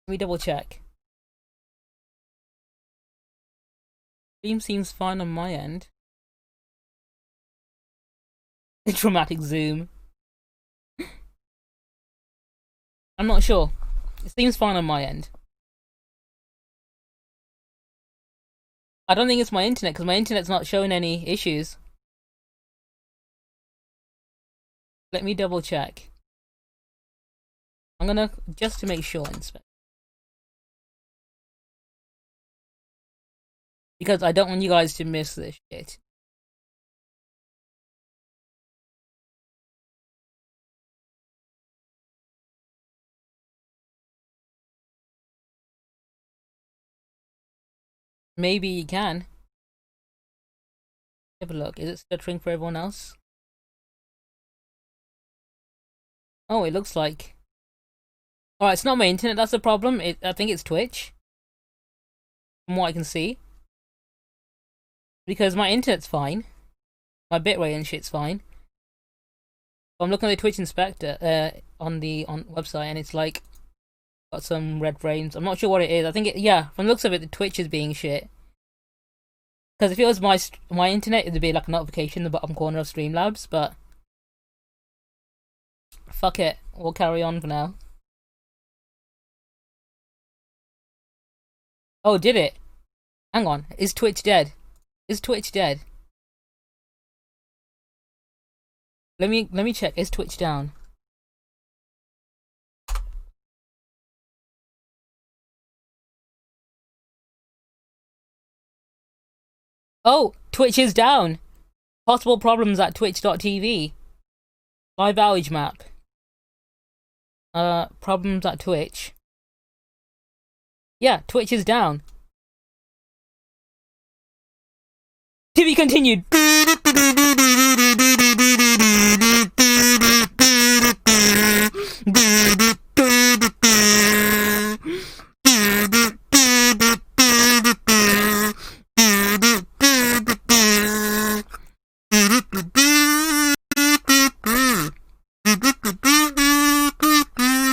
Let me double check. Beam seems fine on my end. Dramatic zoom. I'm not sure. It seems fine on my end. I don't think it's my internet because my internet's not showing any issues. Let me double check. I'm gonna, just to make sure, inspect. Because I don't want you guys to miss this shit. Maybe you can. Have a look. Is it stuttering for everyone else? Oh, it looks like. Alright, it's not my internet that's the problem. I think it's Twitch. From what I can see. Because my internet's fine. My bitrate and shit's fine. I'm looking at the Twitch inspector on website and it's like got some red frames. I'm not sure what it is. I think yeah, from the looks of it, the Twitch is being shit. Because if it was my internet, it'd be like a notification in the bottom corner of Streamlabs, but fuck it, we'll carry on for now. Oh, did it? Hang on. Is Twitch dead? Is Twitch dead? Let me check. Is Twitch down? Oh, Twitch is down. Possible problems at twitch.tv. Live outage map. Problems at Twitch. Yeah, Twitch is down. To be continued.